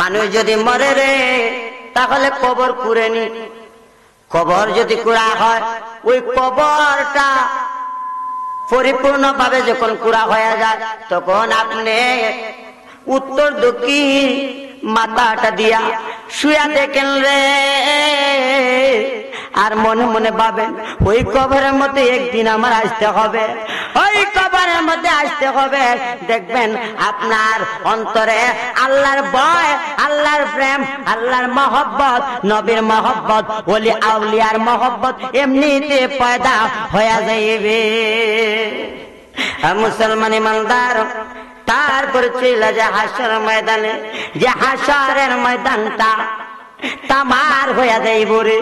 মানুষ যদি মরে রে, তাহলে কবর কুড়েনি। কবর যদি কুড়া হয়, ওই কবরটা পরিপূর্ণভাবে যখন কুড়া হয়ে যায়, তখন আপনি উত্তর দক্ষিণ মাথাটা দিয়া শুয়া দেখেন রে, আর মনে মনে ভাবেন ওই কবরের মধ্যে একদিন আমার আসতে হবে, ওই কবরের মধ্যে আসতে হবে। দেখবেন আপনার অন্তরে আল্লাহর ভয়, আল্লাহর প্রেম, আল্লাহর মহব্বত, নবীর মহব্বত, ওলি আউলিয়ার মহব্বত এমনিতে পয়দা হয়ে যাইবে। মুসলমান ইমানদার, তারপরে চলে যায় হাসর ময়দানে। যে হাসরের ময়দানটা তামার হয়ে যাইব রে,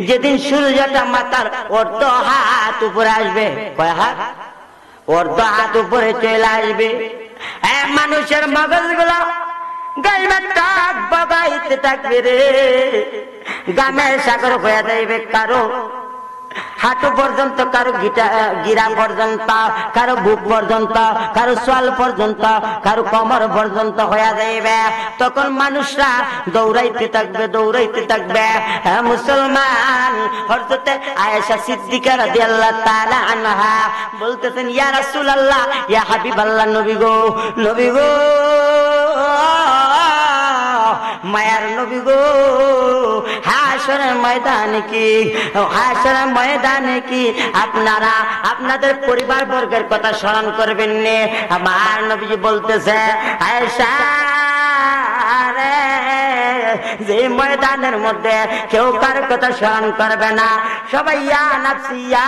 যেদিন সূর্যটা মাথার অর্ধ হাত উপরে আসবে। কয় হাত? অর্ধ হাত উপরে চলে আসবে। মানুষের মগজগুলো গাইবে টাক বাগাইতে থাকবে রে, গামের সাগর হয়ে যাইবে। কারো হাঁটু পর্যন্ত, কারো গিরা পর্যন্ত, কারো বুক পর্যন্ত, কারো সোয়াল পর্যন্ত, কারো কোমর পর্যন্ত হয়ে যাইবে। তখন মানুষরা দৌড়াইতে থাকবে, দৌড়াইতে থাকবে। হ্যাঁ মুসলমান, হযরতে আয়েশা সিদ্দিকা রাদিয়াল্লাহু তাআলা আনহা বলতেছেন, ইয়া রাসূলুল্লাহ, ইয়া হাবিবাল্লাহ, নবী গো, নবী গো, মায়ার নবী গো, হাসরের ময়দানে কি, হাসরের ময়দানে কি আপনারা আপনাদের পরিবার বর্গের কথা স্মরণ করবেন নে? আমার নবীজি বলতেছে, আয়েশা রে, যে ময়দানের মধ্যে কেউ কার কথা স্মরণ করবে না, সবাই ইয়া নাফসি, ইয়া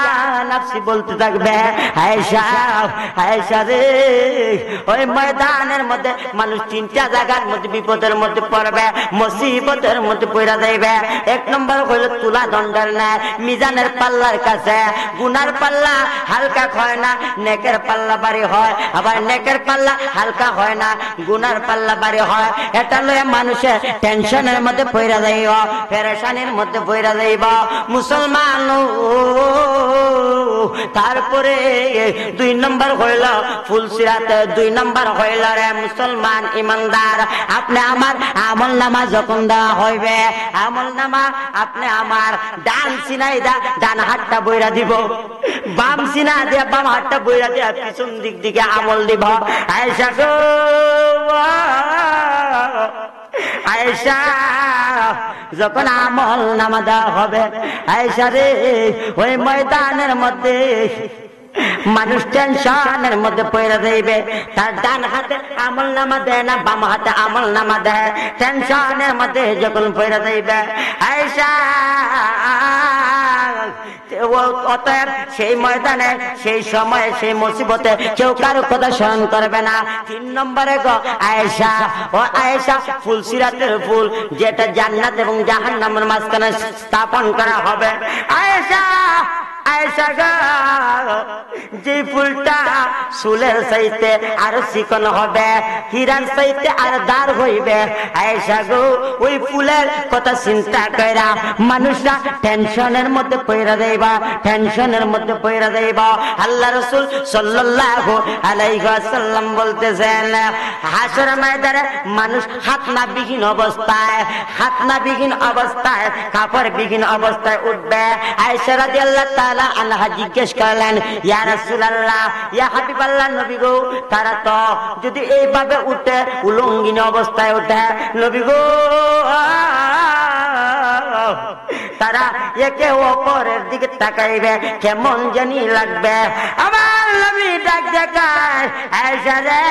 নাফসি বলতে থাকবে। আয়েশা, আয়েশা রে, ওই ময়দানের মধ্যে মানুষ তিনটা জায়গার মধ্যে বিপদের মধ্যে পড়বে, মুসিবতের মধ্যে পড়া যাইবে। এক নম্বর হইল তুলা দণ্ডের ন্যায় মিজানের পাল্লার কাছে। গুনার পাল্লা হালকা হয় না, নেকের পাল্লা বাড়ি হয়, আবার নেকের পাল্লা হালকা হয় না, গুনার পাল্লা বাড়ি হয়। এটা লয়ে মানুষের টেনশনের মধ্যে পড়া যাইব, পেরেশানির মধ্যে পড়া যাইব। মুসলমান, তারপরে দুই নম্বর হইল ফুলসিরাতে, দুই নম্বর হইল রে মুসলমান ইমানদার, আপনি আমার আমল নামা যখন দেওয়া হইবে, আমল নামা আপনি আমার ডান সিনাই দা ডান হাতটা বইরা দিব, বাম সিনা দিয়া বাম হাতটা বইরা দিয়া পিছন দিক দিকে আমল দিব। আয়েশা গো, আয়েশা, যখন আমল নামা দেওয়া হবে, আয়েশা রে, ওই ময়দানের মধ্যে মানুষ টেনশনের মধ্যে পড়ে যাইবে। তার ডান হাতে আমল নামা দেয় না, বাম হাতে আমল নামা দেয়। টেনশনের মধ্যে যখন পড়ে যাইবে, আয়েশা, অতএব সেই ময়দানে, সেই সময়ে, সেই মুসিবতে কেউ কারো কথা স্মরণ করবে না। তিন নম্বরে গো আয়েশা, ও আয়েশা, ফুলসিরাতের ফুল যেটা জান্নাত এবং জাহান্নামের মাঝখানে স্থাপন করা হবে। আয়েশা, আয়েশা গো, যে ফুলটা চুলের চাইতে আর চিকন হবে, হীরার চাইতে আর দাঁড় হইবে। আয়েশা গো, ওই ফুলের কথা চিন্তা কইরা মানুষরা টেনশনের মধ্যে পড়া যাইবা, টেনশনের মধ্যে পড়া যাইবা। আল্লাহ রাসূল সাল্লাল্লাহু আলাইহি ওয়াসাল্লাম বলতেছেন, হাসরের ময়দানে মানুষ খাতনাবিহীন অবস্থায়, খাতনাবিহীন অবস্থায়, কাপড়বিহীন অবস্থায় উঠবে। আয়েশা রাদিয়াল্লাহু তাআলা আনহা জিজ্ঞেস করলেন, ইয়া রাসূলুল্লাহ, ইয়া হাবিবাল্লাহ, নবী গো, তারা তো যদি এইভাবে উঠে, উলঙ্গিন অবস্থায় উঠে, নবী গো, তারা একে অপরের দিকে তাকাইবে, কেমন জানি লাগবে। আমার নবী ডাক দেখায়, আয়েশা রে,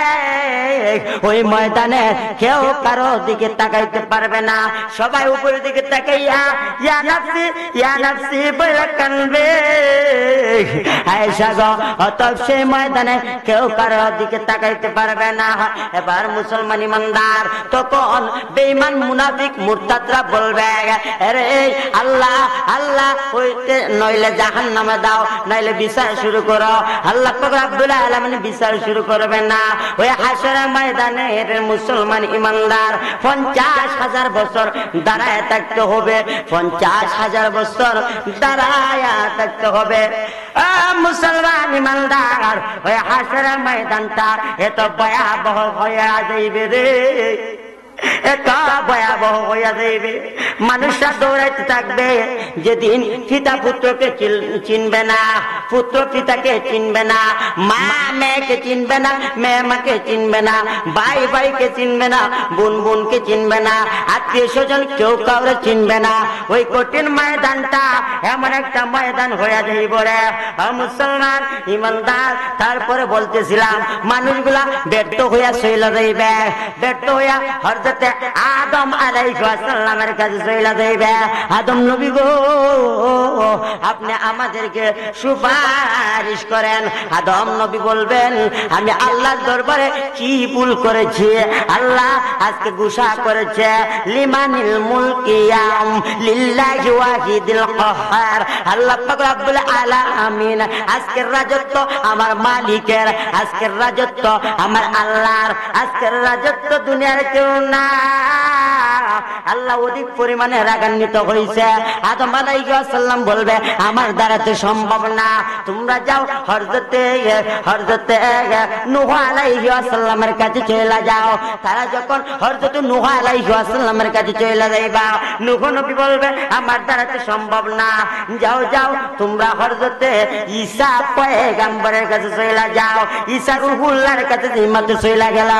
ওই ময়দানে কেউ কারো দিকে তাকাইতে পারবে না, সবাই উপরের দিকে তাকাইয়া ইয়া নাফসি, ইয়া নাফসি বলে কানবে। আয়েশা গো, অতএব সেই ময়দানে কেউ কারো দিকে তাকাইতে পারবে না। এবার মুসলমান ইমানদার, তখন বেঈমান মুনাফিক মুরতাদরা বলবে, আরে আল্লাহ, আল্লাহ হইতে নইলে জাহান্নামে দাও, নইলে বিচার শুরু করো। আল্লাহ পাক রব্বুল আলামিন বিচার শুরু করবে না। ওই হাসরের ময়দানে মুসলমান ইমানদার 50,000 বছর দাঁড়ায় থাকতে হবে, 50,000 বছর দাঁড়ায় থাকতে হবে। মুসলমান ইমানদার, ওই হাসরের ময়দানটা এত ভয়াবহ হয়ে যাইবে রে, এত ভয়াবহ হইয়া যাইবে। মানুষরা দৌড়াইতে থাকবে, যেদিন পিতা পুত্রকে চিনবে না, পুত্র পিতাকে চিনবে না, মা মেয়েকে চিনবে না, মেয়ে মাকে চিনবে না, ভাই ভাইকে চিনবে না, বোন বোনকে চিনবে না, আত্মীয় স্বজন কেউ কাউরে চিনবে না। ওই কঠিন ময়দানটা এমন একটা ময়দান হইয়া যাইব রে মুসলমান ইমানদার। তারপরে বলতেছিলাম মানুষগুলা ব্যর্থ হইয়া চইলা যাইবে, ব্যর্থ হইয়া হযরতে আদম আলাইহিস সালামের কাছে চইলা যাইবে। আদম নবী গো, আপনি আমাদেরকে সুপারিশ করেন। আদম নবী বলবেন, আমি আল্লাহর দরবারে কি ভুল করেছি? আল্লাহ আজকে ঘোষণা করেছে লিমানিল মুলকিয়াম লিল্লাহি ওয়াহিদিল কাহ্হার। আল্লাহ পাক রব্বুল আলামিন, আজকের রাজত্ব আমার মালিকের, আজকের রাজত্ব আমার আল্লাহর, আজকের রাজত্ব দুনিয়ার কেউ না। আল্লাহ অধিক পরিমাণে রাগান্বিত হয়েছে। আদম আলাইহিস সালাম বলবে, আমার দ্বারা তো সম্ভব না, তোমরা যাও হযরতে নূহ আলাইহিস সালামের কাছে চলে যাও। তারা যখন হযরতে নূহ আলাইহিস সালামের কাছে চলে যাইবা, নূহ নবী বলবে, আমার দ্বারা তো সম্ভব না, যাও যাও তোমরা হযরতে ঈসা পয়গম্বরের কাছে চলে যাও। ঈসা রূহুল্লাহর কাছে জিম্মাতে চলে গেল।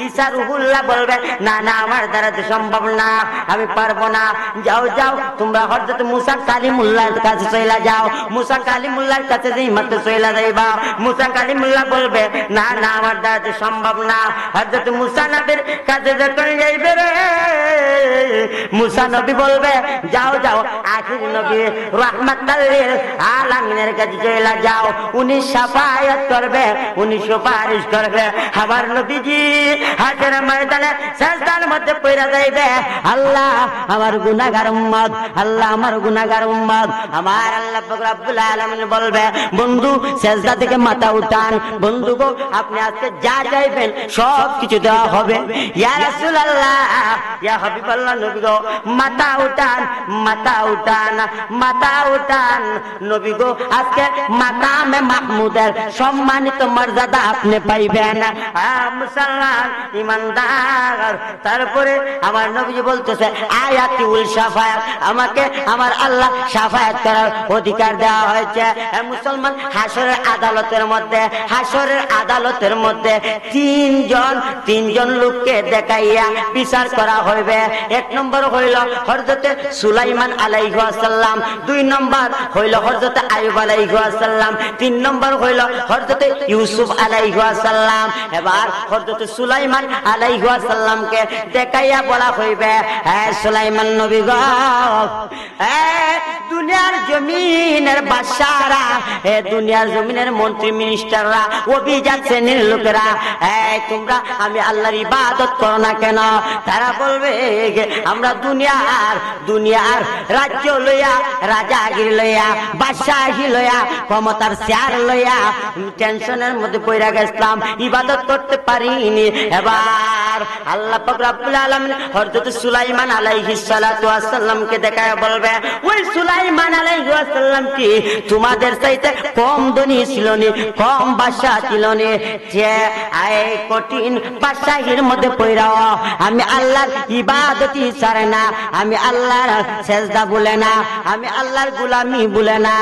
ঈসা রূহুল্লাহ বলবে, না না, আমার দ্বারা তো সম্ভব না, আমি পারবো না, যাও যাও তোমরা হযরত মুসা কালিমুল্লাহর কাছে চলে যাও। মুসা কালিমুল্লাহর কাছে জিম্মাতে চলে যাইবা। মুসা কালিমুল্লাহ বলবে, না না, আমার দ্বারা তো সম্ভব না। হযরত মুসা নবীর কাছে যখন যাইবে রে, মুসা নবী বলবে, যাও যাও আখির নবী রাহমাতুল লিল আলামিনের কাছে চলে যাও, উনি শাফায়াত করবে, উনি সুপারিশ করবে। আমার নবীজি হাসরের ময়দানে সিজদার মধ্যে পড়ে যাইবে, আল্লাহ আমার গুনাহগার উম্মত, আল্লাহ আমার গুনাহগার উম্মত। আমার আল্লাহ পাক রব্বুল আলামিন বলবে, বন্ধু সিজদা থেকে মাথা উঠান, বন্ধু গো আপনি আজকে যা চাইবেন সব কিছু দেওয়া হবে। ইয়া রাসূলুল্লাহ, ইয়া হাবিবাল্লাহ, নবী গো মাথা উঠান, মাথা উঠান, মাথা উঠান। নবী গো আজকে মাকামে মাহমুদের সম্মানিত মর্যাদা আপনি পাইবেন। মুসলমান ইমানদার, তারপরে আমার নবীজি বলতেছে, আয়াতুল শাফায়াত, আমাকে আমার আল্লাহ শাফায়াত করার অধিকার দেওয়া হয়েছে। মুসলমান হাসরের আদালতের মধ্যে, হাসরের আদালতের মধ্যে তিনজন লোককে দেখাইয়া বিচার করা হইবে। এক নম্বর হইল হযরতে সুলাইমান আলাইহিস সালাম, দুই নম্বর হইল হযরতে আইয়ুব আলাইহিস সালাম, তিন নম্বর হইল হযরতে ইউসুফ আলাইহিস সালাম। এবার হযরতে সুলাইমান আলাইহিস সালামকে দেখাইয়া বলা হইবে, হে সুলাইমান নবী গো, দুনিয়ার জমিনের বাদশাহরা, দুনিয়ার জমিনের মন্ত্রী মিনিস্টাররা, অভিজাত শ্রেণীর লোকেরা, তোমরা আমি আল্লাহর ইবাদত করো না কেন? তারা বলবে, আমরা দুনিয়ার রাজ্য লইয়া, রাজাগিরি লইয়া, বাদশাহী লইয়া, ক্ষমতার চেয়ার লইয়া টেনশনের মধ্যে পড়ে গেছিলাম, ইবাদত করতে পারিনি। এবার আল্লাহ পাক রব্বুল আলামিন হযরত সুলাইমান আলাইহিস সালাতু ওয়াস সালামকে দেখায় বলবে, ওই সুলাইমান আলাইহিস সালাম কি তোমাদের চাইতে কম ধনী ছিল নি, কম বাদশা ছিল নি? যে এই কঠিন বাদশাহীর মধ্যে পড়াও আমি আল্লাহর ইবাদতই ছাড়ে না, আমি আল্লাহর সেজদা ভুলে না, আমি আল্লাহর গোলামি ভুলে না।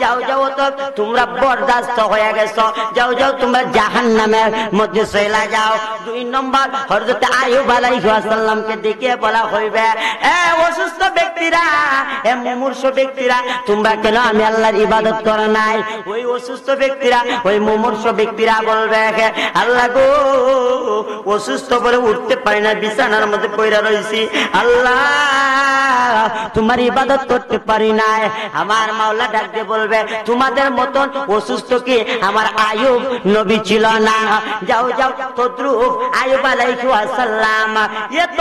যাও যাও তো তোমরা বরদাস্ত হয়ে গেছো, যাও যাও তোমরা জাহান্নামের মধ্যে চলে যাও। দুই নম্বর হযরত আইয়ুব আলাইহিস সালামকে ডেকে বলা হইবে, অসুস্থ ব্যক্তিরা, মুমূর্ষ ব্যক্তিরা, তোমরা কেন আমি আল্লাহর ইবাদত করো নাই? ওই অসুস্থ ব্যক্তিরা, ওই মুমূর্ষ ব্যক্তিরা বলবে, আল্লাহ গো অসুস্থ বলে উঠতে পারি না, বিছানার মধ্যে পড়ে রয়েছি, আল্লাহ তোমার ইবাদত করতে পারি না। আমার মাওলা ডাক দিয়ে বলবে, তোমাদের মতন অসুস্থ কি আমার আইয়ুব নবী ছিল না? যাও যাও তদ্রুপ আইয়ুব আলাইহিস সালাম এত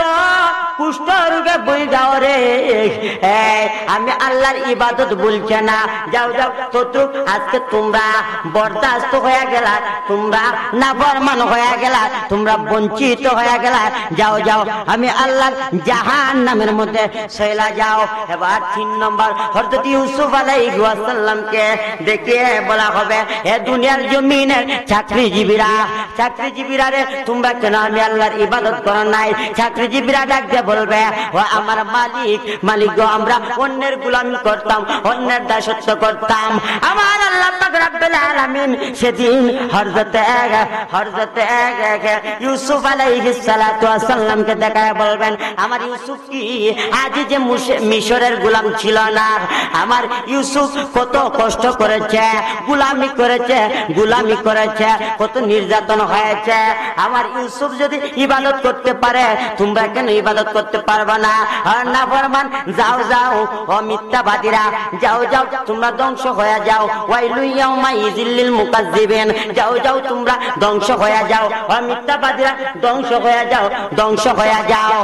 কুষ্ঠ রোগে বই যাও রে, আমি আল্লাহর ইবাদত বলছে না, যাও যাও তদ্রুপ আজকে তোমরা বরদাস্ত হয়ে গেলা, তোমরা নাফরমান হয়ে গেলা, তোমরা বঞ্চিত হয়ে গেলা। যাও যাও আমি আল্লাহ জাহান্নামের মধ্যে চলে যাও। এবার 3 নম্বর হযরত ইউসুফ আলাইহিস সালামকে দেখিয়ে বলা হবে, এ দুনিয়ার জমিনের চাকরিজীবীরা রে, তোমরা কেন আমি আল্লাহর ইবাদত করো নাই? চাকরিজীবীরা ডাকতে বলবে, ও আমার মালিক গো, আমরা অন্যের গোলামি করতাম, অন্যের দাসত্ব করতাম। আমার আল্লাহ পাক রব্বুল আলামিন সেদিন হযরত ইউসুফ আলাইহিস সালাতু ওয়াস সালামকে দেখায় বলবেন, আমার ইউসুফ কি আজ যে মিশরের গোলাম ছিল না? আমার ইউসুফ কত কষ্ট করেছে, গোলামি করেছে, কত নির্যাতন হয়েছে। আমার ইউসুফ যদি ইবাদত করতে পারে, তোমরা কেন ইবাদত করতে পারবে না? নাফরমান, যাও যাও ও মিথ্যাবাদীরা, যাও যাও তোমরা ধ্বংস হয়ে যাও। ওয়াইলু ইয়াউমাইযিল লিল মুকাজ্জিবিন, যাও যাও তোমরা ধ্বংস হয়ে যাও। ও মিথ্যাবাদীরা ধ্বংস হয়ে যাও।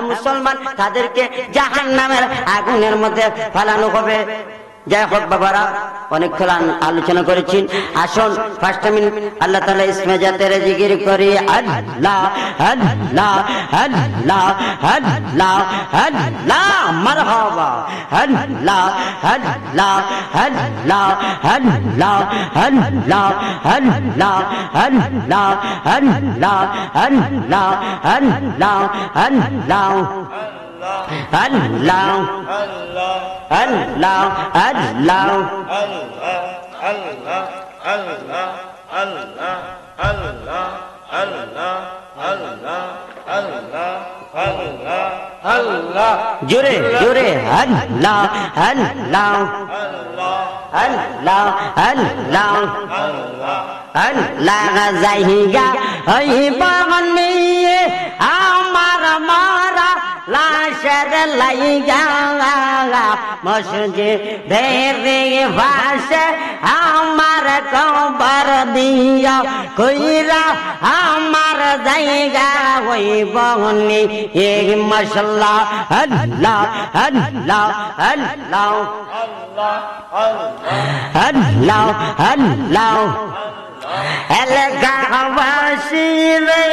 মুসলমান, তাদেরকে জাহান্নামের আগুনের মধ্যে ফেলানো হবে। যাই হোক বাবারা, অনেকক্ষণ আলোচনা করেছি। আসুন 5 মিনিট আল্লাহ তাআলা ইসমে জাতের জিকির করি। আল্লাহ আল্লাহ আল্লাহ আল্লাহ আল্লাহ মারহাবা। আল্লাহ আল্লাহ আল্লাহ আল্লাহ আল্লাহ আল্লাহ আল্লাহ আল্লাহ আল্লাহ আল্লাহ আল্লাহ আল্লাহ আল্লাহ আল্লাহ জোরে জোরে আল্লাহ আল্লাহ আল্লাহ আল্লাহ আল্লাহ জাহিগা ওই বাগানে আমার মারা লাশের লাইগা মসজিদের ভাষে আমার কবর দিয়া কইরা আমার জায়গা ওই বহনি এই মশলা। আল্লাহ আল্লাহ আল্লাহ আল্লাহ আল্লাহ এলাকাবাসী রে,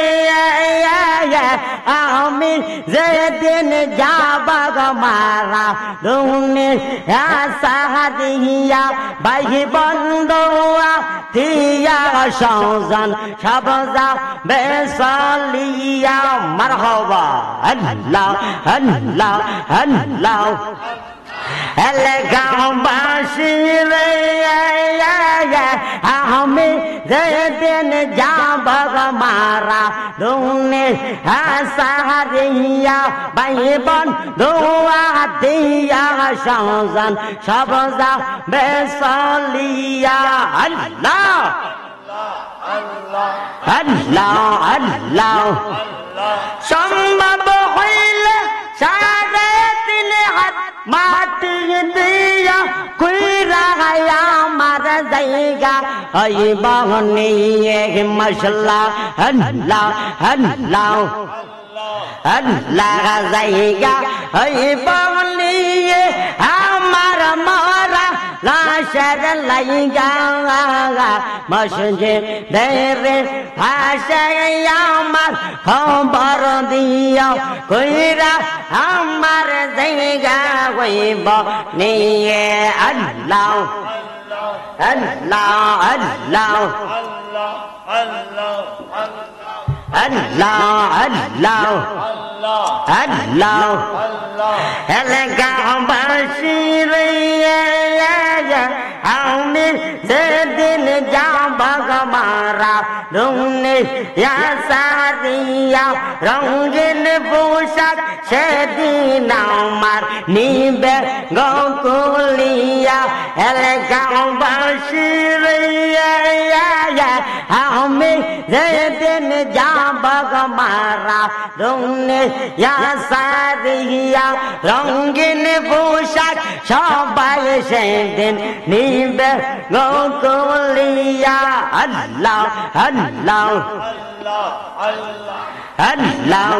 আমি যেদিন যাব মারা দুনিয়া ভাই বন্ধু দিয়া সজন সব যাবে চলিয়া। মারহাবা। আল্লাহ আল্লাহ আল্লাহ এলাকাবাসী রে, আমি যেদিন যাব মারা দুনিয়া সাহারিয়া ভাই বন্ধু দিয়া সজন সব যাবে চলিয়া। আল্লাহ আল্লাহ আল্লাহ সম্ভব হইলে 3.5 হাত মাটি দিয়া কইরা আমার জায়গা ওই বহনি মশলা। আল্লাহ আল্লাহ আল্লাহ জায়গা ওই বহনি আমার মারা লাশের লাইগা মসজিদের ভাষে আমার খবর দিও কইরা আমার জায়গা হইব নিয়ে। আল্লাহ আল্লাহ আল্লাহ আল্লাহ আল্লাহ আল্লাহ এলাকাবাসী রে, আমি যেদিন যাব মারা দুনিয়া সারিয়া রঙিন পোশাক সেদিন আমার নিবে গকুলিয়া। এলাকাবাসী রে, আমি যেদিন যাব মারা দুনিয়া সারিয়া রঙিন পোশাক সবাই সেদিন নিবে গকুলিয়া। আল্লাহ আল্লাহ আল্লাহ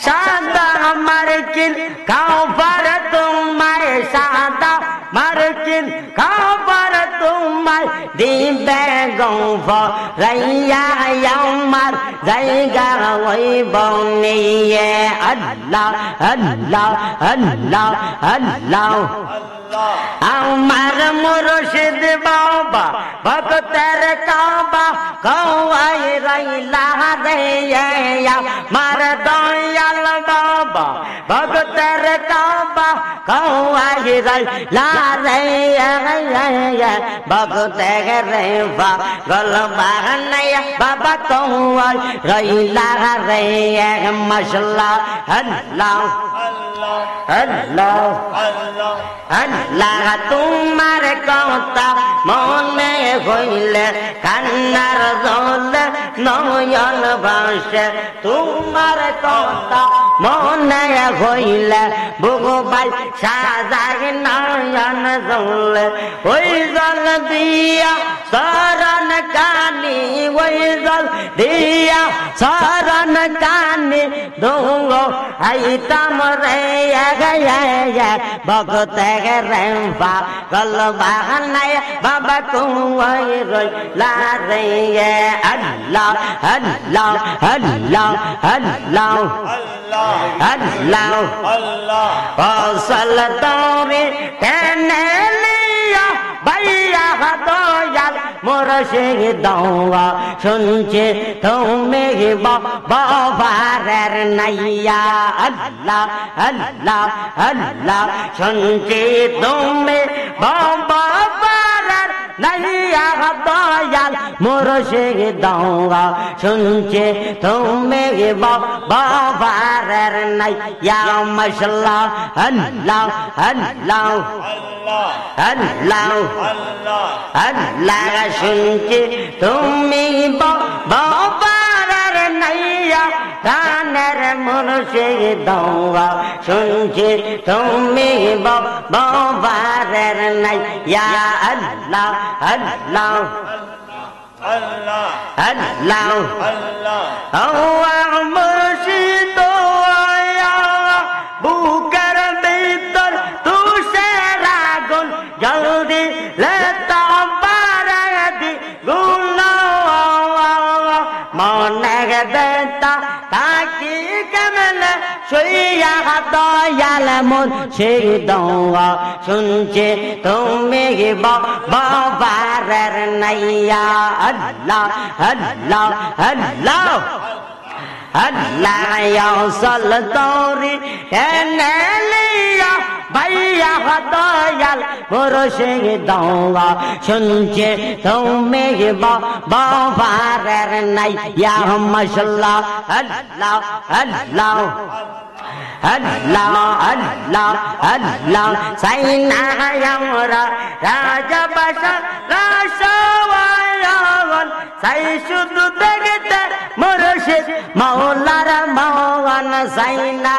সাদা মার্কিন কাফার তোমার সাদা মার্কিন দিন খবর তোমায় দিবে গৌফ রাইয়া আমার জায়গা ওই বনিয়ে আল্লাহ আল্লাহ আল্লাহ আল্লাহ আমার মুর্শিদ বাবা ভক্তের কাবা কওয়াই রাইলা রে আমার দয়াল বাবা ভক্তের কাবা কওয়াই রাইলা রে ভক্তের পাগল বানাইয়া বাবা কওয়াই রাইলা রে মাশাআল্লাহ আল্লাহ আল্লাহ আল্লাহ তোমার কথা মনে হইলে কান্নার জল নয়ন ভাসে তোমার কথা মনে হইলে ভগবান সাজায় নয়ন জল ওই জল দিয়া শরণ কানি ওই জল দিয়া শরণ কানি দোঙ্গ আইতাম রে ভগত রে পাগল বানায় বাবা কওয়াই রাইলা রে আল্লাহ আল্লাহ আল্লাহ আল্লাহ আল্লাহ ফসল তোরে টেনে লিয়া ভাইয়া দয়াল মুর্শিদ দওয়া শুনছে তুমি বাবার নাইয়া আল্লাহ আল্লাহ আল্লাহ শুনছে তুমি বাবার নাইয়া দয়াল মুর্শিদ দওয়া শুনছে তুমি বাবার নাইয়া মাশাআল্লাহ আল্লাহ আল্লাহ আল্লাহ আল্লাহ শুনছে তুমি বাবার নাইয়া কানের মুর্শিদ দওয়া শুনছে তুমি বাবার নাইয়া আল্লাহ আল্লাহ আল্লাহ আল্লাহ মুর্শিদ বুকের ভিতর তুষের আগুন জলদি লেতা বারাদি গুণ মনে বেতা তাকি কেমনে শুইয়া দয়াল মুর্শিদ দওয়া শুনছে তুমি বাবার নাইয়া আল্লাহ আল্লাহ আল্লাহ আল্লাহ সল তোরি টেনে লিয়া ভাইয়া দয়াল মুর্শিদ দওয়া শুনছে তুমি বাবার নাইয়া মাশাআল্লাহ আল্লাহ আল্লাহ আল্লাহ আল্লাহ আল্লাহ সাইনা আমরা রাজা বাসা রাসওয়ায়ন সাই শুধু দেখতে মুর্শিদ মাওলার মাওয়ান সাইনা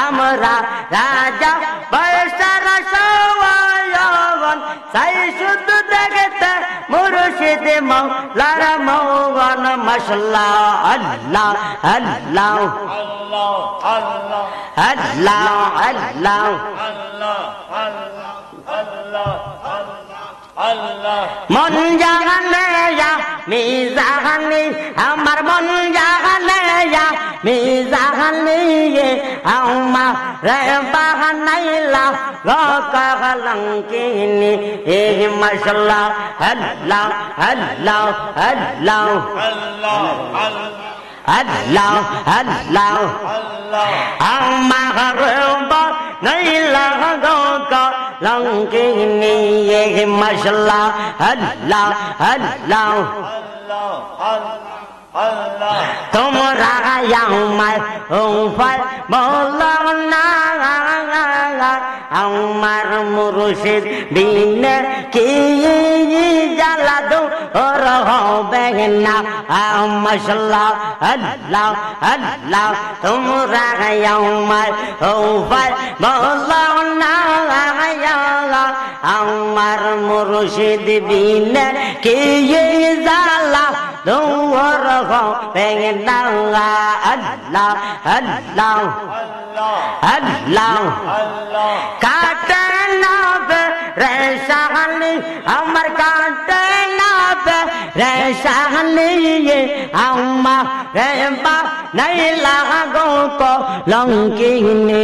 আমরা রাজা বাসা রাসওয়ায়ন সাই শুধু দেখতে মুর্শিদ মাওলার মাওয়ান মাশাআল্লাহ আল্লাহ আল্লাহ আল্লাহ আল্লাহ মন জাগানে মিজাহানি আমার মন জাগানে মিজাহানি আমার রে বাহানাইলা লঙ্কিনি এ মাশাআল্লাহ আল্লাহ আল্লাহ আল্লাহ আল্লাহ আল্লাহ আমার নাইলা লঙ্কিনি এ মাশাআল্লাহ আল্লাহ আল্লাহ তোমরা আমার উপায় বলো না আমার মুর্শিদ বিনে কি জ্বালা দো ওর হবে না মাশাআল্লাহ আল্লাহ আল্লাহ তোমরা আমার উপায় বলো না আমার মুর্শিদ বিনে কি জ্বালা দৌর হবে না আল্লাহ আল্লাহ আল্লাহ কাটে না রে শাহ রে শাহলিয়ে আম্মা রে বা নাই লাগো তো লঙ্কিনি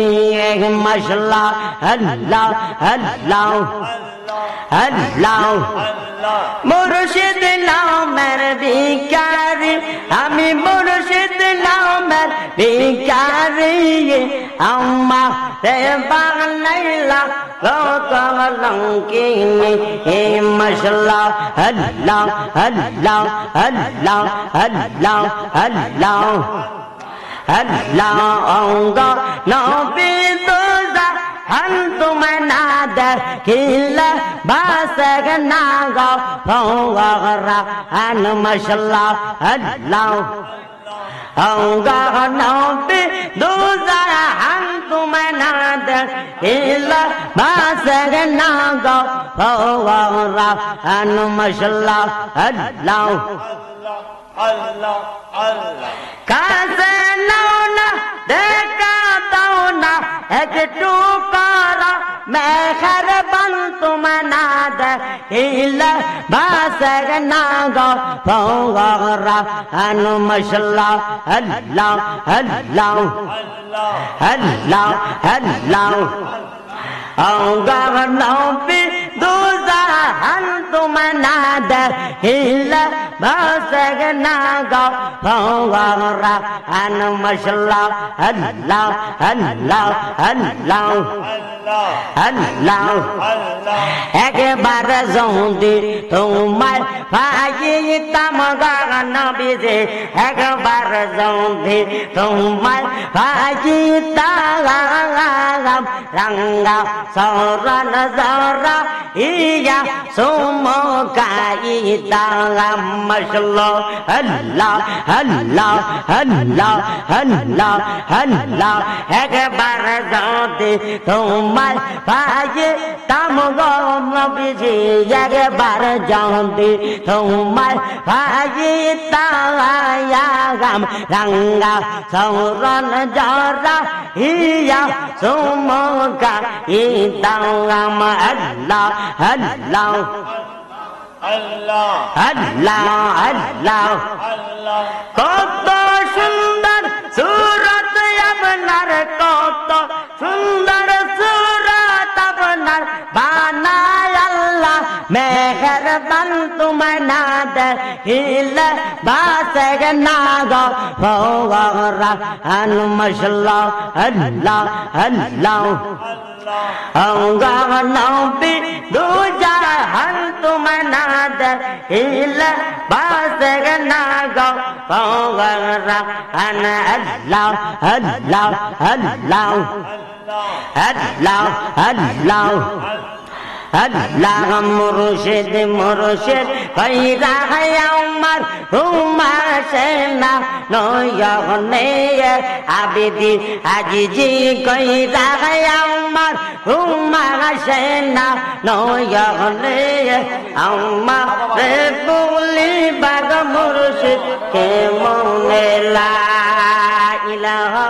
মশলা আল্লাহ আল্লাহ আল্লাহ মুর্শিদ নামের ভিখারি আমি মুর্শিদ নামের ভিখারি আম্মা রে বানাইলা লঙ্কিনি মশলা আল্লাহ আল্লাহ আল্লাহ আল্লাহ আল্লাহ আল্লাহ অঙ্গ নবী দোজা হন তুমি না দেখিলে বাসগ না গো ফওরা আন মশলা আল্লাহ অঙ্গ নবী দোজা হন তুমি না দেখিলে বাসগ না গো ফওরা আন মশলা আল্লাহ আল্লাহ আল্লাহ কাছে নাও না দেখা দাও না একটু করা মেহরবান তুমি না দেখিলে বাসগ না গো ফওরা আন মশলা আল্লাহ আল্লাহ আল্লাহ আল্লাহ অঙ্গর নবী দুজাহান তুমি না দেখিলে বাসগ না গো ফওরা আন মশলা আল্লাহ আল্লাহ আল্লাহ আল্লাহ একবার যদি তোমার পাইতাম গো নবীজি একবার যদি তোমার পাইতাম রঙ্গা সরণ জরা ইয়া সুমকাইতাম মশলা আল্লাহ আল্লাহ আল্লাহ আল্লাহ আল্লাহ একবার যদি তোমার পাইতাম গো নবীজি একবার যদি তোমার পাইতাম রঙ্গা সরণ জরা ইয়া সুমকাইতাম আল্লাহ আল্লাহ আল্লাহ আল্লাহ আল্লাহ আল্লাহ কত সুন্দর সুরত আপনার কত সুন্দর সুরত আপনার বানায় আল্লাহ মেহরবান তুমি না দেখিলে বাসগ না গো ফওরা আন মশলা আল্লাহ আল্লাহ অঙ্গ নবী দুজাহান তুমি না দেখিলে বাসগ না গো ফওরা আন আল্লাহ আল্লাহ আল্লাহ আল্লাহ আল্লাহ আল্লাহ মুর্শিদ মুর্শিদ কইরা আমার হুমাশে না নয়নে আবিদি আজিজি কইরা আমার হুমাশে না নয়নে আমার রে বলি বাগ মুর্শিদ কে মনে লা ইলাহা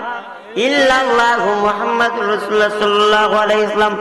ইল্লাল্লাহু মুহাম্মাদুর রাসূলুল্লাহ সাল্লাল্লাহু আলাইহি ওয়াসাল্লাম।